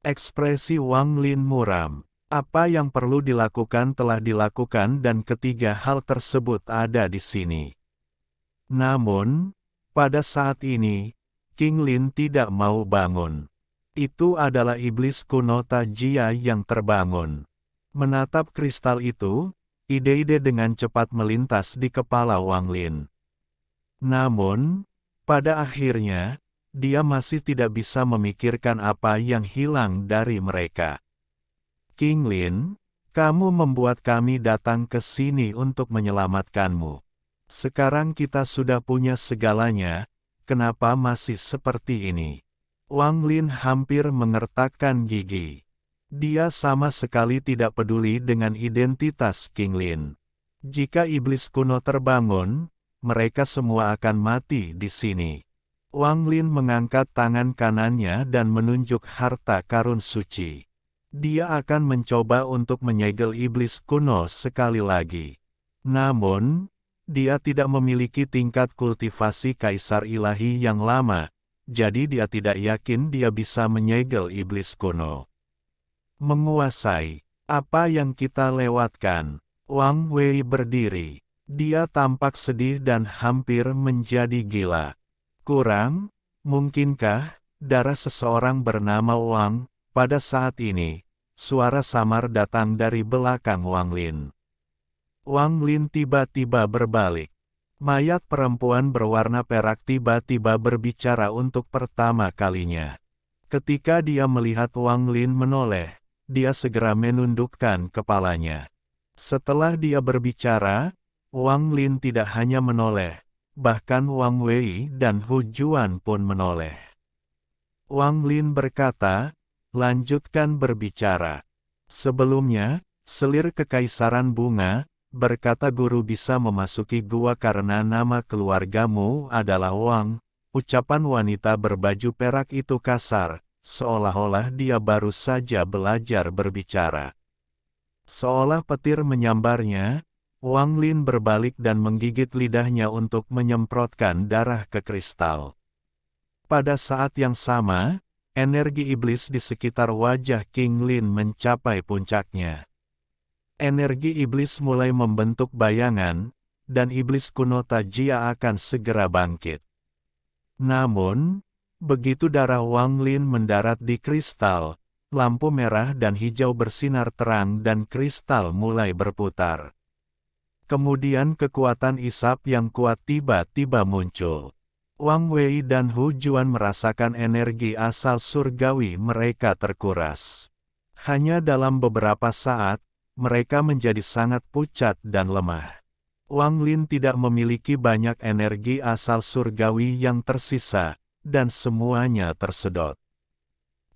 Ekspresi Wang Lin muram. Apa yang perlu dilakukan telah dilakukan dan ketiga hal tersebut ada di sini. Namun, pada saat ini, King Lin tidak mau bangun. Itu adalah iblis kuno Tajia yang terbangun. Menatap kristal itu, ide-ide dengan cepat melintas di kepala Wang Lin. Namun, pada akhirnya, dia masih tidak bisa memikirkan apa yang hilang dari mereka. King Lin, kamu membuat kami datang ke sini untuk menyelamatkanmu. Sekarang kita sudah punya segalanya, kenapa masih seperti ini? Wang Lin hampir mengertakkan gigi. Dia sama sekali tidak peduli dengan identitas King Lin. Jika iblis kuno terbangun, mereka semua akan mati di sini. Wang Lin mengangkat tangan kanannya dan menunjuk harta karun suci. Dia akan mencoba untuk menyegel iblis kuno sekali lagi. Namun, dia tidak memiliki tingkat kultivasi kaisar ilahi yang lama, jadi dia tidak yakin dia bisa menyegel iblis kuno. Menguasai. Apa yang kita lewatkan? Wang Wei berdiri. Dia tampak sedih dan hampir menjadi gila. Kurang, mungkinkah, darah seseorang bernama Wang? Pada saat ini, suara samar datang dari belakang Wang Lin. Wang Lin tiba-tiba berbalik. Mayat perempuan berwarna perak tiba-tiba berbicara untuk pertama kalinya. Ketika dia melihat Wang Lin menoleh, dia segera menundukkan kepalanya. Setelah dia berbicara, Wang Lin tidak hanya menoleh, bahkan Wang Wei dan Hu Juan pun menoleh. Wang Lin berkata, lanjutkan berbicara. Sebelumnya, selir kekaisaran bunga, berkata guru bisa memasuki gua karena nama keluargamu adalah Wang. Ucapan wanita berbaju perak itu kasar, seolah-olah dia baru saja belajar berbicara. Seolah petir menyambarnya, Wang Lin berbalik dan menggigit lidahnya untuk menyemprotkan darah ke kristal. Pada saat yang sama, energi iblis di sekitar wajah King Lin mencapai puncaknya. Energi iblis mulai membentuk bayangan, dan iblis kuno Tajia akan segera bangkit. Namun, begitu darah Wang Lin mendarat di kristal, lampu merah dan hijau bersinar terang dan kristal mulai berputar. Kemudian kekuatan isap yang kuat tiba-tiba muncul. Wang Wei dan Hu Juan merasakan energi asal surgawi mereka terkuras. Hanya dalam beberapa saat, mereka menjadi sangat pucat dan lemah. Wang Lin tidak memiliki banyak energi asal surgawi yang tersisa, dan semuanya tersedot.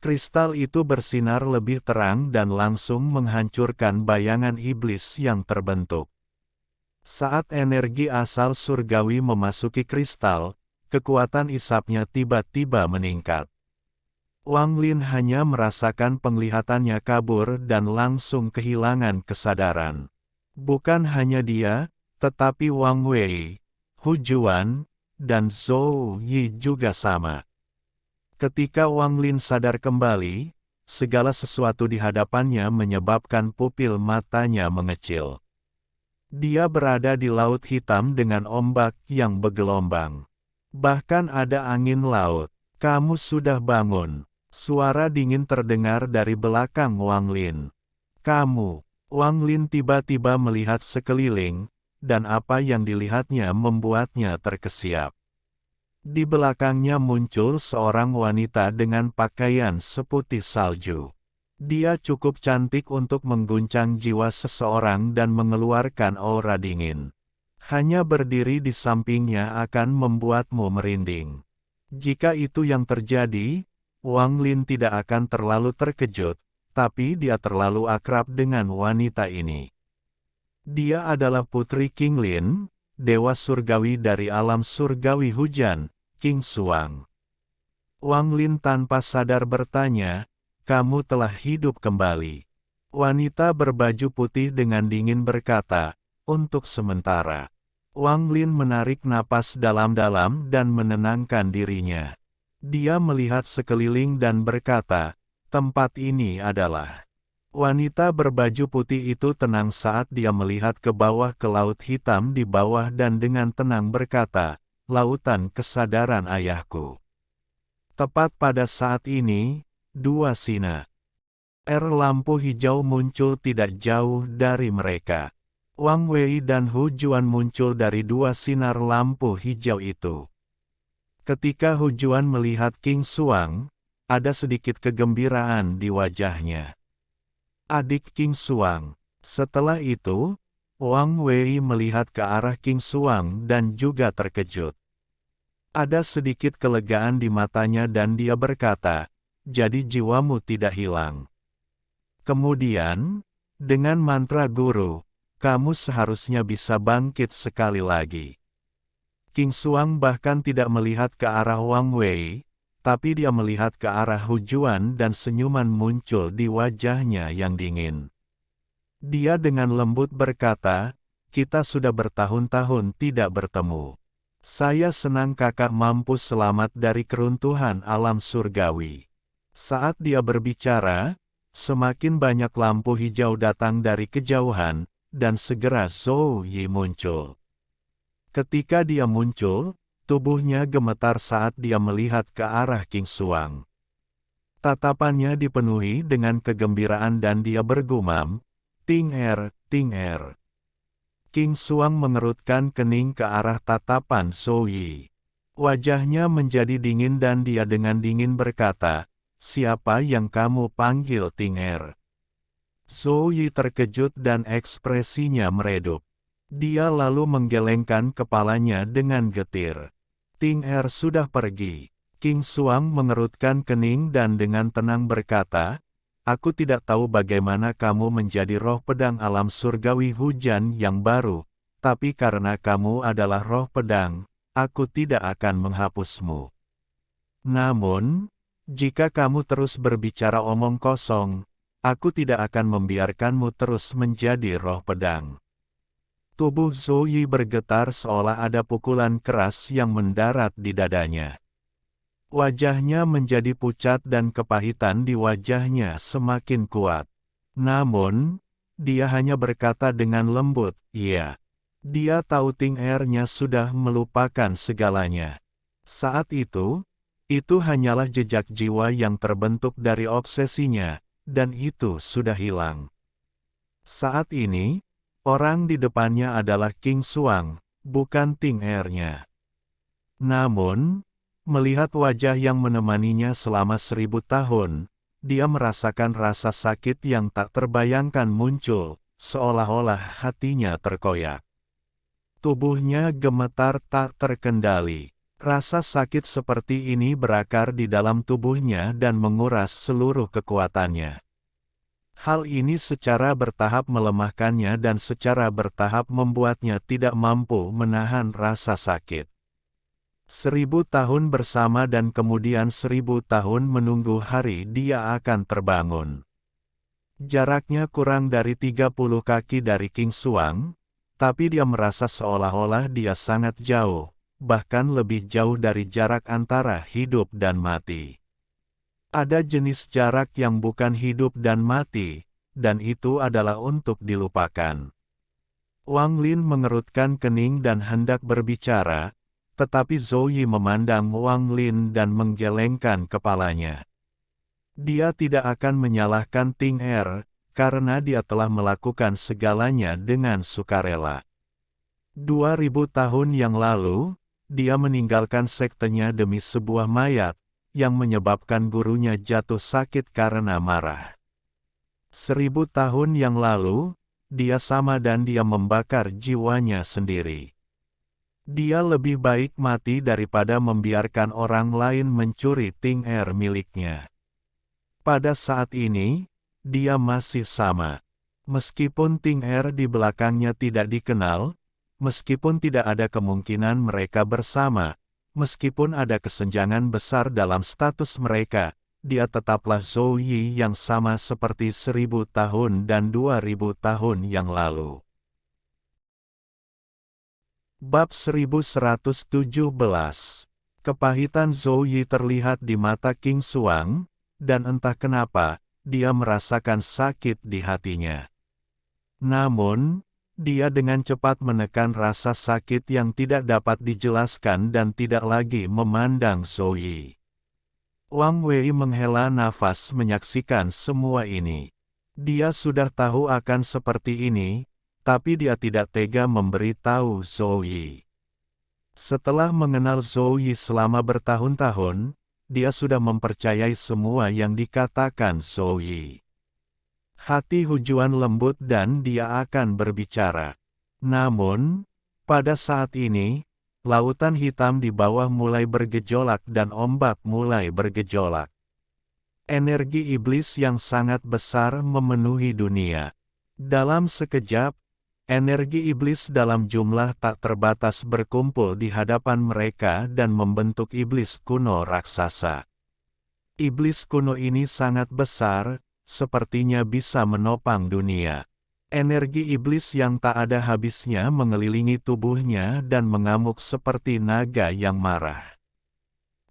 Kristal itu bersinar lebih terang dan langsung menghancurkan bayangan iblis yang terbentuk. Saat energi asal surgawi memasuki kristal, kekuatan isapnya tiba-tiba meningkat. Wang Lin hanya merasakan penglihatannya kabur dan langsung kehilangan kesadaran. Bukan hanya dia, tetapi Wang Wei, Hu Juan, dan Zhou Yi juga sama. Ketika Wang Lin sadar kembali, segala sesuatu di hadapannya menyebabkan pupil matanya mengecil. Dia berada di laut hitam dengan ombak yang bergelombang. Bahkan ada angin laut. Kamu sudah bangun. Suara dingin terdengar dari belakang Wang Lin. Kamu. Wang Lin tiba-tiba melihat sekeliling, dan apa yang dilihatnya membuatnya terkesiap. Di belakangnya muncul seorang wanita dengan pakaian seputih salju. Dia cukup cantik untuk mengguncang jiwa seseorang dan mengeluarkan aura dingin. Hanya berdiri di sampingnya akan membuatmu merinding. Jika itu yang terjadi, Wang Lin tidak akan terlalu terkejut, tapi dia terlalu akrab dengan wanita ini. Dia adalah putri King Lin, dewa surgawi dari alam surgawi hujan, King Xuang. Wang Lin tanpa sadar bertanya, "Kamu telah hidup kembali." Wanita berbaju putih dengan dingin berkata, "Untuk sementara." Wang Lin menarik napas dalam-dalam dan menenangkan dirinya. Dia melihat sekeliling dan berkata, "Tempat ini adalah..." Wanita berbaju putih itu tenang saat dia melihat ke bawah ke laut hitam di bawah dan dengan tenang berkata, "Lautan kesadaran ayahku." Tepat pada saat ini, dua sinar lampu hijau muncul tidak jauh dari mereka. Wang Wei dan Hu Juan muncul dari dua sinar lampu hijau itu. Ketika Hu Juan melihat King Xuang, ada sedikit kegembiraan di wajahnya. "Adik King Xuang." Setelah itu, Wang Wei melihat ke arah King Xuang dan juga terkejut. Ada sedikit kelegaan di matanya dan dia berkata, "Jadi jiwamu tidak hilang." Kemudian, dengan mantra guru, "Kamu seharusnya bisa bangkit sekali lagi." King Xuang bahkan tidak melihat ke arah Wang Wei, tapi dia melihat ke arah Hu Juan dan senyuman muncul di wajahnya yang dingin. Dia dengan lembut berkata, "Kita sudah bertahun-tahun tidak bertemu. Saya senang kakak mampu selamat dari keruntuhan alam surgawi." Saat dia berbicara, semakin banyak lampu hijau datang dari kejauhan, dan segera Zhou Yi muncul. Ketika dia muncul, tubuhnya gemetar saat dia melihat ke arah King Xuang. Tatapannya dipenuhi dengan kegembiraan dan dia bergumam, "Ting Er, Ting Er." King Xuang mengerutkan kening ke arah tatapan Zhou Yi. Wajahnya menjadi dingin dan dia dengan dingin berkata, "Siapa yang kamu panggil Ting Er?" Zhou Yi terkejut dan ekspresinya meredup. Dia lalu menggelengkan kepalanya dengan getir. "Ting Er sudah pergi." King Xuang mengerutkan kening dan dengan tenang berkata, "Aku tidak tahu bagaimana kamu menjadi roh pedang alam surgawi hujan yang baru, tapi karena kamu adalah roh pedang, aku tidak akan menghapusmu. Namun, jika kamu terus berbicara omong kosong, aku tidak akan membiarkanmu terus menjadi roh pedang." Tubuh Zhou Yi bergetar seolah ada pukulan keras yang mendarat di dadanya. Wajahnya menjadi pucat dan kepahitan di wajahnya semakin kuat. Namun, dia hanya berkata dengan lembut, "Iya." Dia tahu Ting Er-nya sudah melupakan segalanya. Saat itu hanyalah jejak jiwa yang terbentuk dari obsesinya, dan itu sudah hilang. Saat ini, orang di depannya adalah King Xuang, bukan Ting Er-nya. Namun, melihat wajah yang menemaninya selama 1000 tahun, dia merasakan rasa sakit yang tak terbayangkan muncul, seolah-olah hatinya terkoyak. Tubuhnya gemetar tak terkendali. Rasa sakit seperti ini berakar di dalam tubuhnya dan menguras seluruh kekuatannya. Hal ini secara bertahap melemahkannya dan secara bertahap membuatnya tidak mampu menahan rasa sakit. 1000 tahun bersama dan kemudian 1000 tahun menunggu hari dia akan terbangun. Jaraknya kurang dari 30 kaki dari King Xuang, tapi dia merasa seolah-olah dia sangat jauh, bahkan lebih jauh dari jarak antara hidup dan mati. Ada jenis jarak yang bukan hidup dan mati, dan itu adalah untuk dilupakan. Wang Lin mengerutkan kening dan hendak berbicara, tetapi Zhou Yi memandang Wang Lin dan menggelengkan kepalanya. Dia tidak akan menyalahkan Ting Er, karena dia telah melakukan segalanya dengan sukarela. 2000 tahun yang lalu, dia meninggalkan sektenya demi sebuah mayat, yang menyebabkan gurunya jatuh sakit karena marah. 1000 tahun yang lalu, dia sama dan dia membakar jiwanya sendiri. Dia lebih baik mati daripada membiarkan orang lain mencuri Ting Er miliknya. Pada saat ini, dia masih sama. Meskipun Ting Er di belakangnya tidak dikenal, meskipun tidak ada kemungkinan mereka bersama, meskipun ada kesenjangan besar dalam status mereka, dia tetaplah Zhou Yi yang sama seperti 1000 tahun dan 2000 tahun yang lalu. Bab 1117. Kepahitan Zhou Yi terlihat di mata King Xuang, dan entah kenapa, dia merasakan sakit di hatinya. Namun, dia dengan cepat menekan rasa sakit yang tidak dapat dijelaskan dan tidak lagi memandang Zhou Yi. Wang Wei menghela nafas menyaksikan semua ini. Dia sudah tahu akan seperti ini, tapi dia tidak tega memberitahu Zhou Yi. Setelah mengenal Zhou Yi selama bertahun-tahun, dia sudah mempercayai semua yang dikatakan Zhou Yi. Hati Hujuan lembut dan dia akan berbicara. Namun, pada saat ini, lautan hitam di bawah mulai bergejolak dan ombak mulai bergejolak. Energi iblis yang sangat besar memenuhi dunia. Dalam sekejap, energi iblis dalam jumlah tak terbatas berkumpul di hadapan mereka dan membentuk iblis kuno raksasa. Iblis kuno ini sangat besar, sepertinya bisa menopang dunia. Energi iblis yang tak ada habisnya mengelilingi tubuhnya dan mengamuk seperti naga yang marah.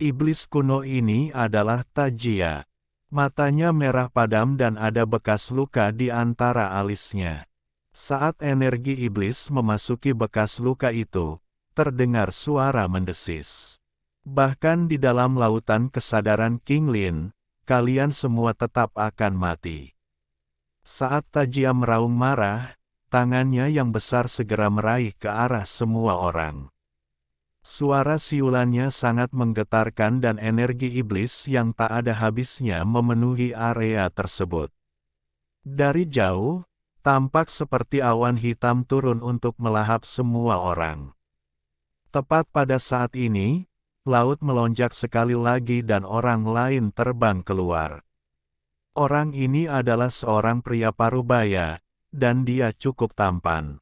Iblis kuno ini adalah Tajia. Matanya merah padam dan ada bekas luka di antara alisnya. Saat energi iblis memasuki bekas luka itu, terdengar suara mendesis. Bahkan di dalam lautan kesadaran King Lin, kalian semua tetap akan mati. Saat Tajia meraung marah, tangannya yang besar segera meraih ke arah semua orang. Suara siulannya sangat menggetarkan dan energi iblis yang tak ada habisnya memenuhi area tersebut. Dari jauh, tampak seperti awan hitam turun untuk melahap semua orang. Tepat pada saat ini, laut melonjak sekali lagi dan orang lain terbang keluar. Orang ini adalah seorang pria parubaya, dan dia cukup tampan.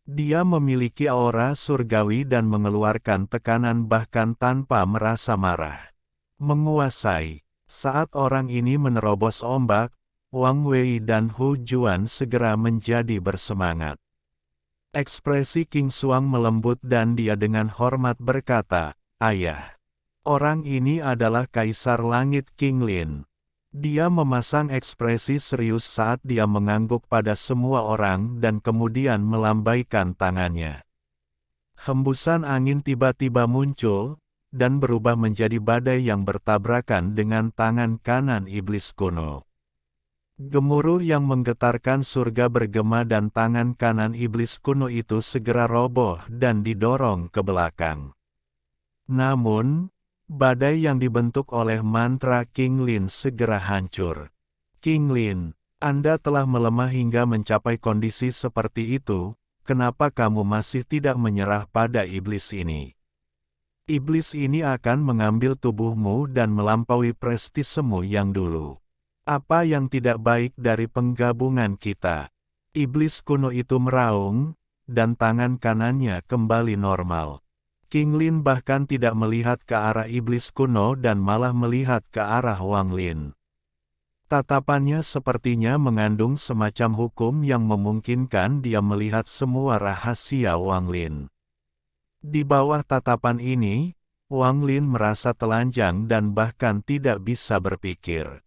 Dia memiliki aura surgawi dan mengeluarkan tekanan bahkan tanpa merasa marah. Menguasai. Saat orang ini menerobos ombak, Wang Wei dan Hu Juan segera menjadi bersemangat. Ekspresi King Xuang melembut dan dia dengan hormat berkata, "Ayah, orang ini adalah Kaisar Langit King Lin." Dia memasang ekspresi serius saat dia mengangguk pada semua orang dan kemudian melambaikan tangannya. Hembusan angin tiba-tiba muncul, dan berubah menjadi badai yang bertabrakan dengan tangan kanan iblis kuno. Gemuruh yang menggetarkan surga bergema dan tangan kanan iblis kuno itu segera roboh dan didorong ke belakang. Namun, badai yang dibentuk oleh mantra King Lin segera hancur. King Lin, Anda telah melemah hingga mencapai kondisi seperti itu, kenapa kamu masih tidak menyerah pada iblis ini? Iblis ini akan mengambil tubuhmu dan melampaui prestisemu yang dulu. Apa yang tidak baik dari penggabungan kita? Iblis kuno itu meraung, dan tangan kanannya kembali normal. King Lin bahkan tidak melihat ke arah iblis kuno dan malah melihat ke arah Wang Lin. Tatapannya sepertinya mengandung semacam hukum yang memungkinkan dia melihat semua rahasia Wang Lin. Di bawah tatapan ini, Wang Lin merasa telanjang dan bahkan tidak bisa berpikir.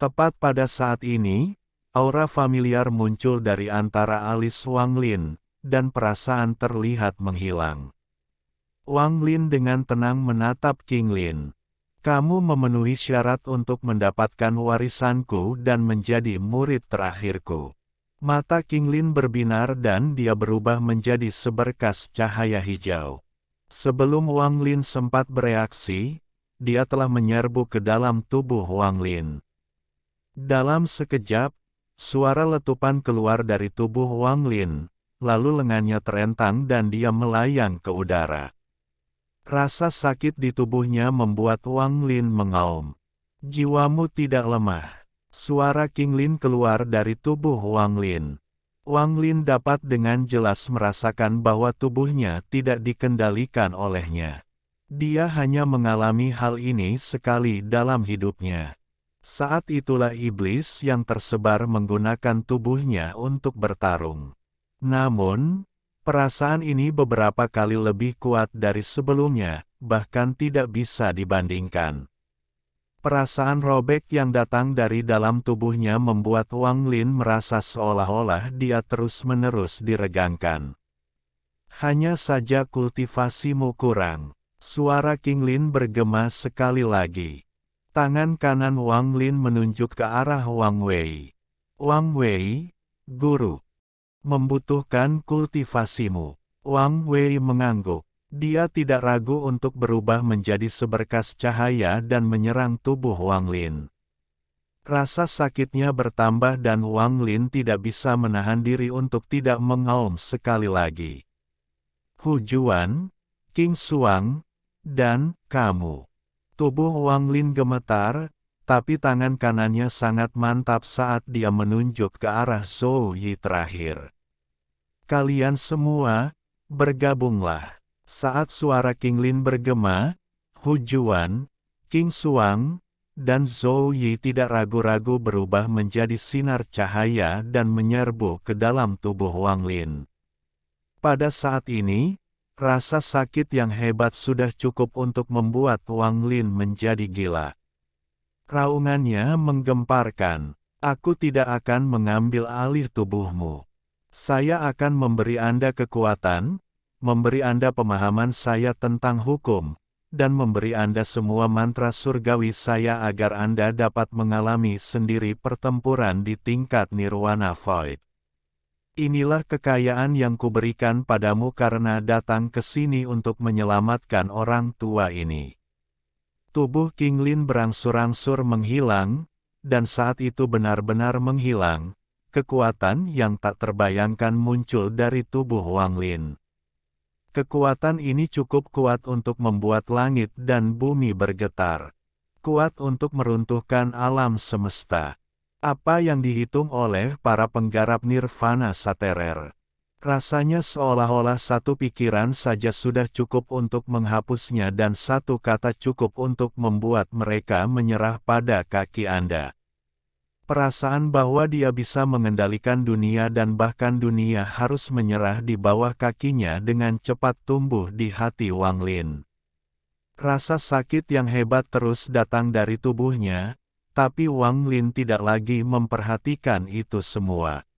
Tepat pada saat ini, aura familiar muncul dari antara alis Wang Lin, dan perasaan terlihat menghilang. Wang Lin dengan tenang menatap King Lin. Kamu memenuhi syarat untuk mendapatkan warisanku dan menjadi murid terakhirku. Mata King Lin berbinar dan dia berubah menjadi seberkas cahaya hijau. Sebelum Wang Lin sempat bereaksi, dia telah menyerbu ke dalam tubuh Wang Lin. Dalam sekejap, suara letupan keluar dari tubuh Wang Lin, lalu lengannya terentang dan dia melayang ke udara. Rasa sakit di tubuhnya membuat Wang Lin mengaum. "Jiwamu tidak lemah." Suara King Lin keluar dari tubuh Wang Lin. Wang Lin dapat dengan jelas merasakan bahwa tubuhnya tidak dikendalikan olehnya. Dia hanya mengalami hal ini sekali dalam hidupnya. Saat itulah iblis yang tersebar menggunakan tubuhnya untuk bertarung. Namun, perasaan ini beberapa kali lebih kuat dari sebelumnya, bahkan tidak bisa dibandingkan. Perasaan robek yang datang dari dalam tubuhnya membuat Wang Lin merasa seolah-olah dia terus-menerus diregangkan. "Hanya saja kultivasimu kurang." Suara King Lin bergema sekali lagi. Tangan kanan Wang Lin menunjuk ke arah Wang Wei. "Wang Wei, guru, membutuhkan kultivasimu." Wang Wei mengangguk. Dia tidak ragu untuk berubah menjadi seberkas cahaya dan menyerang tubuh Wang Lin. Rasa sakitnya bertambah dan Wang Lin tidak bisa menahan diri untuk tidak mengaum sekali lagi. "Hu Juan, King Suang, dan kamu." Tubuh Wang Lin gemetar, tapi tangan kanannya sangat mantap saat dia menunjuk ke arah Zhou Yi terakhir. "Kalian semua, bergabunglah." Saat suara King Lin bergema, Hu Juan, King Suang, dan Zhou Yi tidak ragu-ragu berubah menjadi sinar cahaya dan menyerbu ke dalam tubuh Wang Lin. Pada saat ini, rasa sakit yang hebat sudah cukup untuk membuat Wang Lin menjadi gila. Raungannya menggemparkan. "Aku tidak akan mengambil alih tubuhmu. Saya akan memberi Anda kekuatan, memberi Anda pemahaman saya tentang hukum, dan memberi Anda semua mantra surgawi saya agar Anda dapat mengalami sendiri pertempuran di tingkat Nirwana Void. Inilah kekayaan yang kuberikan padamu karena datang ke sini untuk menyelamatkan orang tua ini." Tubuh King Lin berangsur-angsur menghilang, dan saat itu benar-benar menghilang, kekuatan yang tak terbayangkan muncul dari tubuh Wang Lin. Kekuatan ini cukup kuat untuk membuat langit dan bumi bergetar. Kuat untuk meruntuhkan alam semesta. Apa yang dihitung oleh para penggarap nirvana saterer. Rasanya seolah-olah satu pikiran saja sudah cukup untuk menghapusnya dan satu kata cukup untuk membuat mereka menyerah pada kaki Anda. Perasaan bahwa dia bisa mengendalikan dunia dan bahkan dunia harus menyerah di bawah kakinya dengan cepat tumbuh di hati Wang Lin. Rasa sakit yang hebat terus datang dari tubuhnya, tapi Wang Lin tidak lagi memperhatikan itu semua.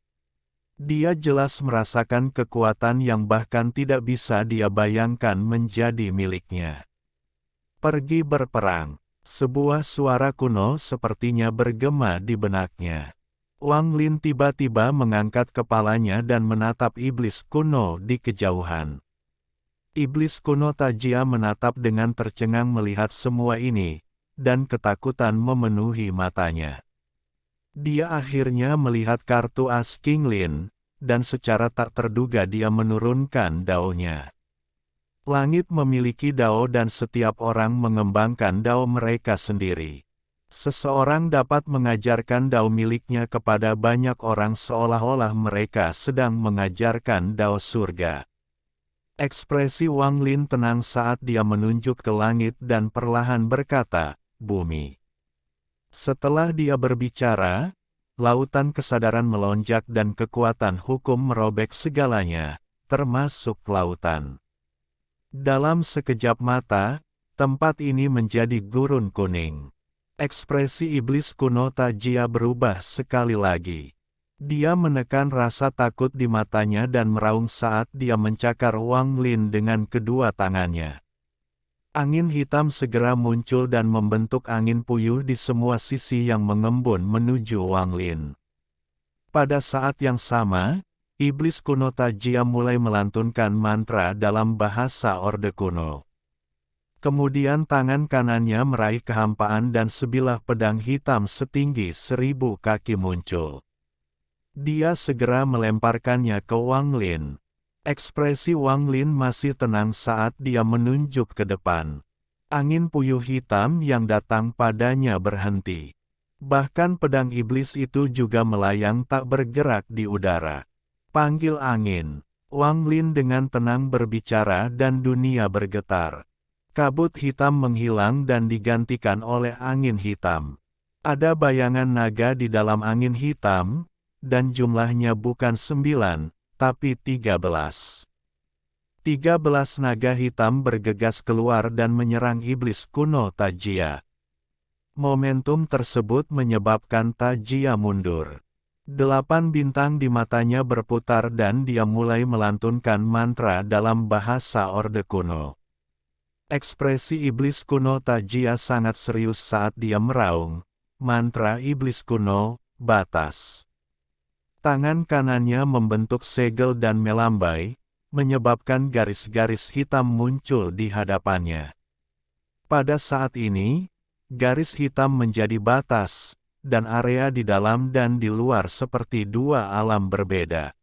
Dia jelas merasakan kekuatan yang bahkan tidak bisa dia bayangkan menjadi miliknya. "Pergi berperang." Sebuah suara kuno sepertinya bergema di benaknya. Wang Lin tiba-tiba mengangkat kepalanya dan menatap iblis kuno di kejauhan. Iblis kuno Tajia menatap dengan tercengang melihat semua ini, dan ketakutan memenuhi matanya. Dia akhirnya melihat kartu as King Lin, dan secara tak terduga dia menurunkan daonya. Langit memiliki dao dan setiap orang mengembangkan dao mereka sendiri. Seseorang dapat mengajarkan dao miliknya kepada banyak orang seolah-olah mereka sedang mengajarkan dao surga. Ekspresi Wang Lin tenang saat dia menunjuk ke langit dan perlahan berkata, "Bumi." Setelah dia berbicara, lautan kesadaran melonjak dan kekuatan hukum merobek segalanya, termasuk lautan. Dalam sekejap mata, tempat ini menjadi gurun kuning. Ekspresi iblis kuno Tajia berubah sekali lagi. Dia menekan rasa takut di matanya dan meraung saat dia mencakar Wang Lin dengan kedua tangannya. Angin hitam segera muncul dan membentuk angin puyuh di semua sisi yang mengembun menuju Wang Lin. Pada saat yang sama, iblis kuno Tajia mulai melantunkan mantra dalam bahasa Orde Kuno. Kemudian tangan kanannya meraih kehampaan dan sebilah pedang hitam setinggi 1000 kaki muncul. Dia segera melemparkannya ke Wang Lin. Ekspresi Wang Lin masih tenang saat dia menunjuk ke depan. Angin puyuh hitam yang datang padanya berhenti. Bahkan pedang iblis itu juga melayang tak bergerak di udara. Panggil angin. Wang Lin dengan tenang berbicara dan dunia bergetar. Kabut hitam menghilang dan digantikan oleh angin hitam. Ada bayangan naga di dalam angin hitam, dan jumlahnya bukan 9, tapi 13. 13 naga hitam bergegas keluar dan menyerang iblis kuno Tajia. Momentum tersebut menyebabkan Tajia mundur. 8 bintang di matanya berputar dan dia mulai melantunkan mantra dalam bahasa Orde Kuno. Ekspresi iblis kuno Tajia sangat serius saat dia meraung. Mantra iblis kuno, batas. Tangan kanannya membentuk segel dan melambai, menyebabkan garis-garis hitam muncul di hadapannya. Pada saat ini, garis hitam menjadi batas, dan area di dalam dan di luar seperti dua alam berbeda.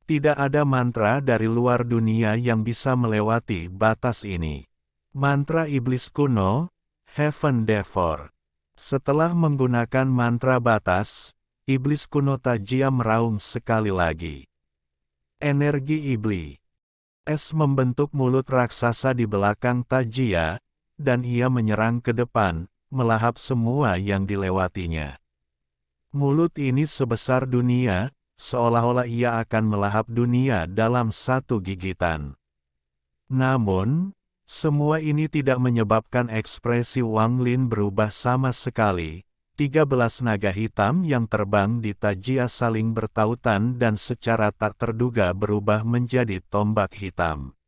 Tidak ada mantra dari luar dunia yang bisa melewati batas ini. Mantra iblis kuno, Heaven Devor. Setelah menggunakan mantra batas, iblis kuno Tajia meraung sekali lagi. Energi iblis es membentuk mulut raksasa di belakang Tajia, dan ia menyerang ke depan, melahap semua yang dilewatinya. Mulut ini sebesar dunia, seolah-olah ia akan melahap dunia dalam satu gigitan. Namun, semua ini tidak menyebabkan ekspresi Wang Lin berubah sama sekali. 13 naga hitam yang terbang di Tajia saling bertautan dan secara tak terduga berubah menjadi tombak hitam.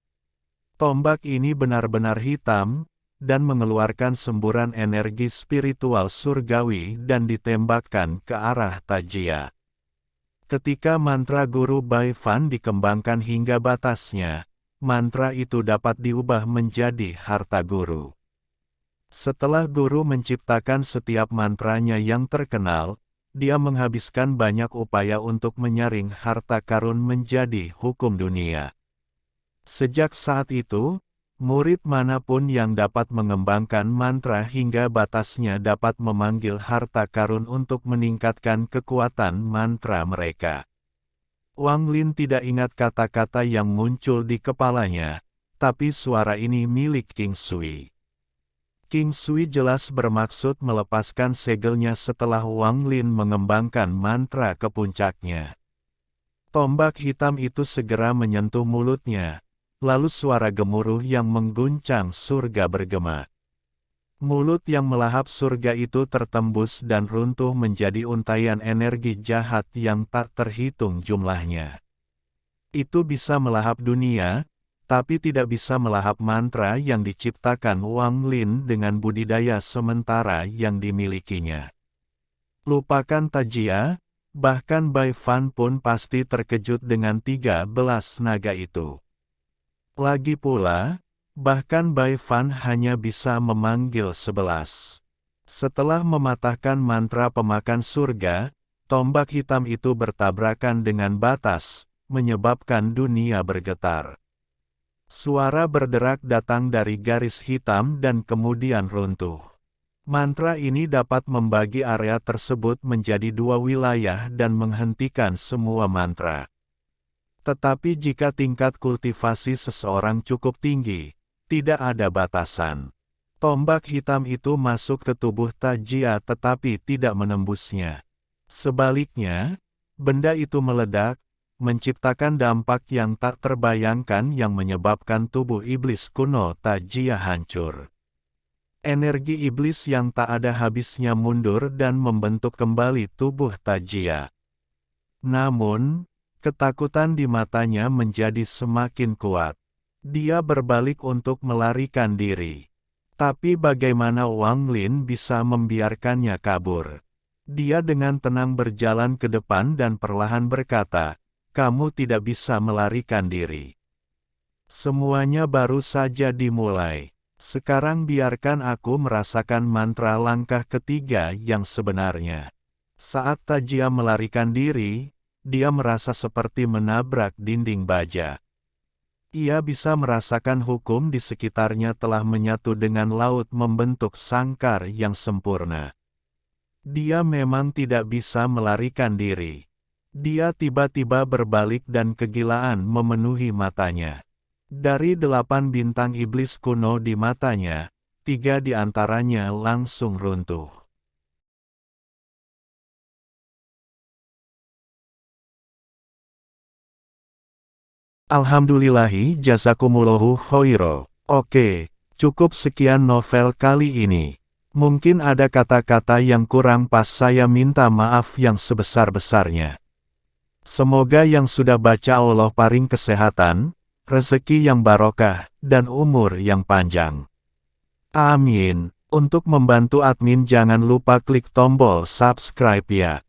Tombak ini benar-benar hitam, dan mengeluarkan semburan energi spiritual surgawi dan ditembakkan ke arah Tajia. Ketika mantra Guru Bai Fan dikembangkan hingga batasnya, mantra itu dapat diubah menjadi harta guru. Setelah guru menciptakan setiap mantranya yang terkenal, dia menghabiskan banyak upaya untuk menyaring harta karun menjadi hukum dunia. Sejak saat itu, murid manapun yang dapat mengembangkan mantra hingga batasnya dapat memanggil harta karun untuk meningkatkan kekuatan mantra mereka. Wang Lin tidak ingat kata-kata yang muncul di kepalanya, tapi suara ini milik King Sui. King Sui jelas bermaksud melepaskan segelnya setelah Wang Lin mengembangkan mantra ke puncaknya. Tombak hitam itu segera menyentuh mulutnya. Lalu suara gemuruh yang mengguncang surga bergema. Mulut yang melahap surga itu tertembus dan runtuh menjadi untaian energi jahat yang tak terhitung jumlahnya. Itu bisa melahap dunia, tapi tidak bisa melahap mantra yang diciptakan Wang Lin dengan budidaya sementara yang dimilikinya. Lupakan Tajia, bahkan Bai Fan pun pasti terkejut dengan 13 naga itu. Lagi pula, bahkan Bai Fan hanya bisa memanggil 11. Setelah mematahkan mantra pemakan surga, tombak hitam itu bertabrakan dengan batas, menyebabkan dunia bergetar. Suara berderak datang dari garis hitam dan kemudian runtuh. Mantra ini dapat membagi area tersebut menjadi 2 wilayah dan menghentikan semua mantra. Tetapi jika tingkat kultivasi seseorang cukup tinggi, tidak ada batasan. Tombak hitam itu masuk ke tubuh Tajia tetapi tidak menembusnya. Sebaliknya, benda itu meledak, menciptakan dampak yang tak terbayangkan yang menyebabkan tubuh iblis kuno Tajia hancur. Energi iblis yang tak ada habisnya mundur dan membentuk kembali tubuh Tajia. Namun, ketakutan di matanya menjadi semakin kuat. Dia berbalik untuk melarikan diri. Tapi bagaimana Wang Lin bisa membiarkannya kabur? Dia dengan tenang berjalan ke depan dan perlahan berkata, kamu tidak bisa melarikan diri. Semuanya baru saja dimulai. Sekarang biarkan aku merasakan mantra langkah ketiga yang sebenarnya. Saat Tajia melarikan diri, dia merasa seperti menabrak dinding baja. Ia bisa merasakan hukum di sekitarnya telah menyatu dengan laut membentuk sangkar yang sempurna. Dia memang tidak bisa melarikan diri. Dia tiba-tiba berbalik dan kegilaan memenuhi matanya. Dari 8 bintang iblis kuno di matanya, 3 di antaranya langsung runtuh. Alhamdulillahi jazakumullahu khoiro. Oke, cukup sekian novel kali ini. Mungkin ada kata-kata yang kurang pas, saya minta maaf yang sebesar-besarnya. Semoga yang sudah baca Allah paring kesehatan, rezeki yang barokah, dan umur yang panjang. Amin. Untuk membantu admin jangan lupa klik tombol subscribe ya.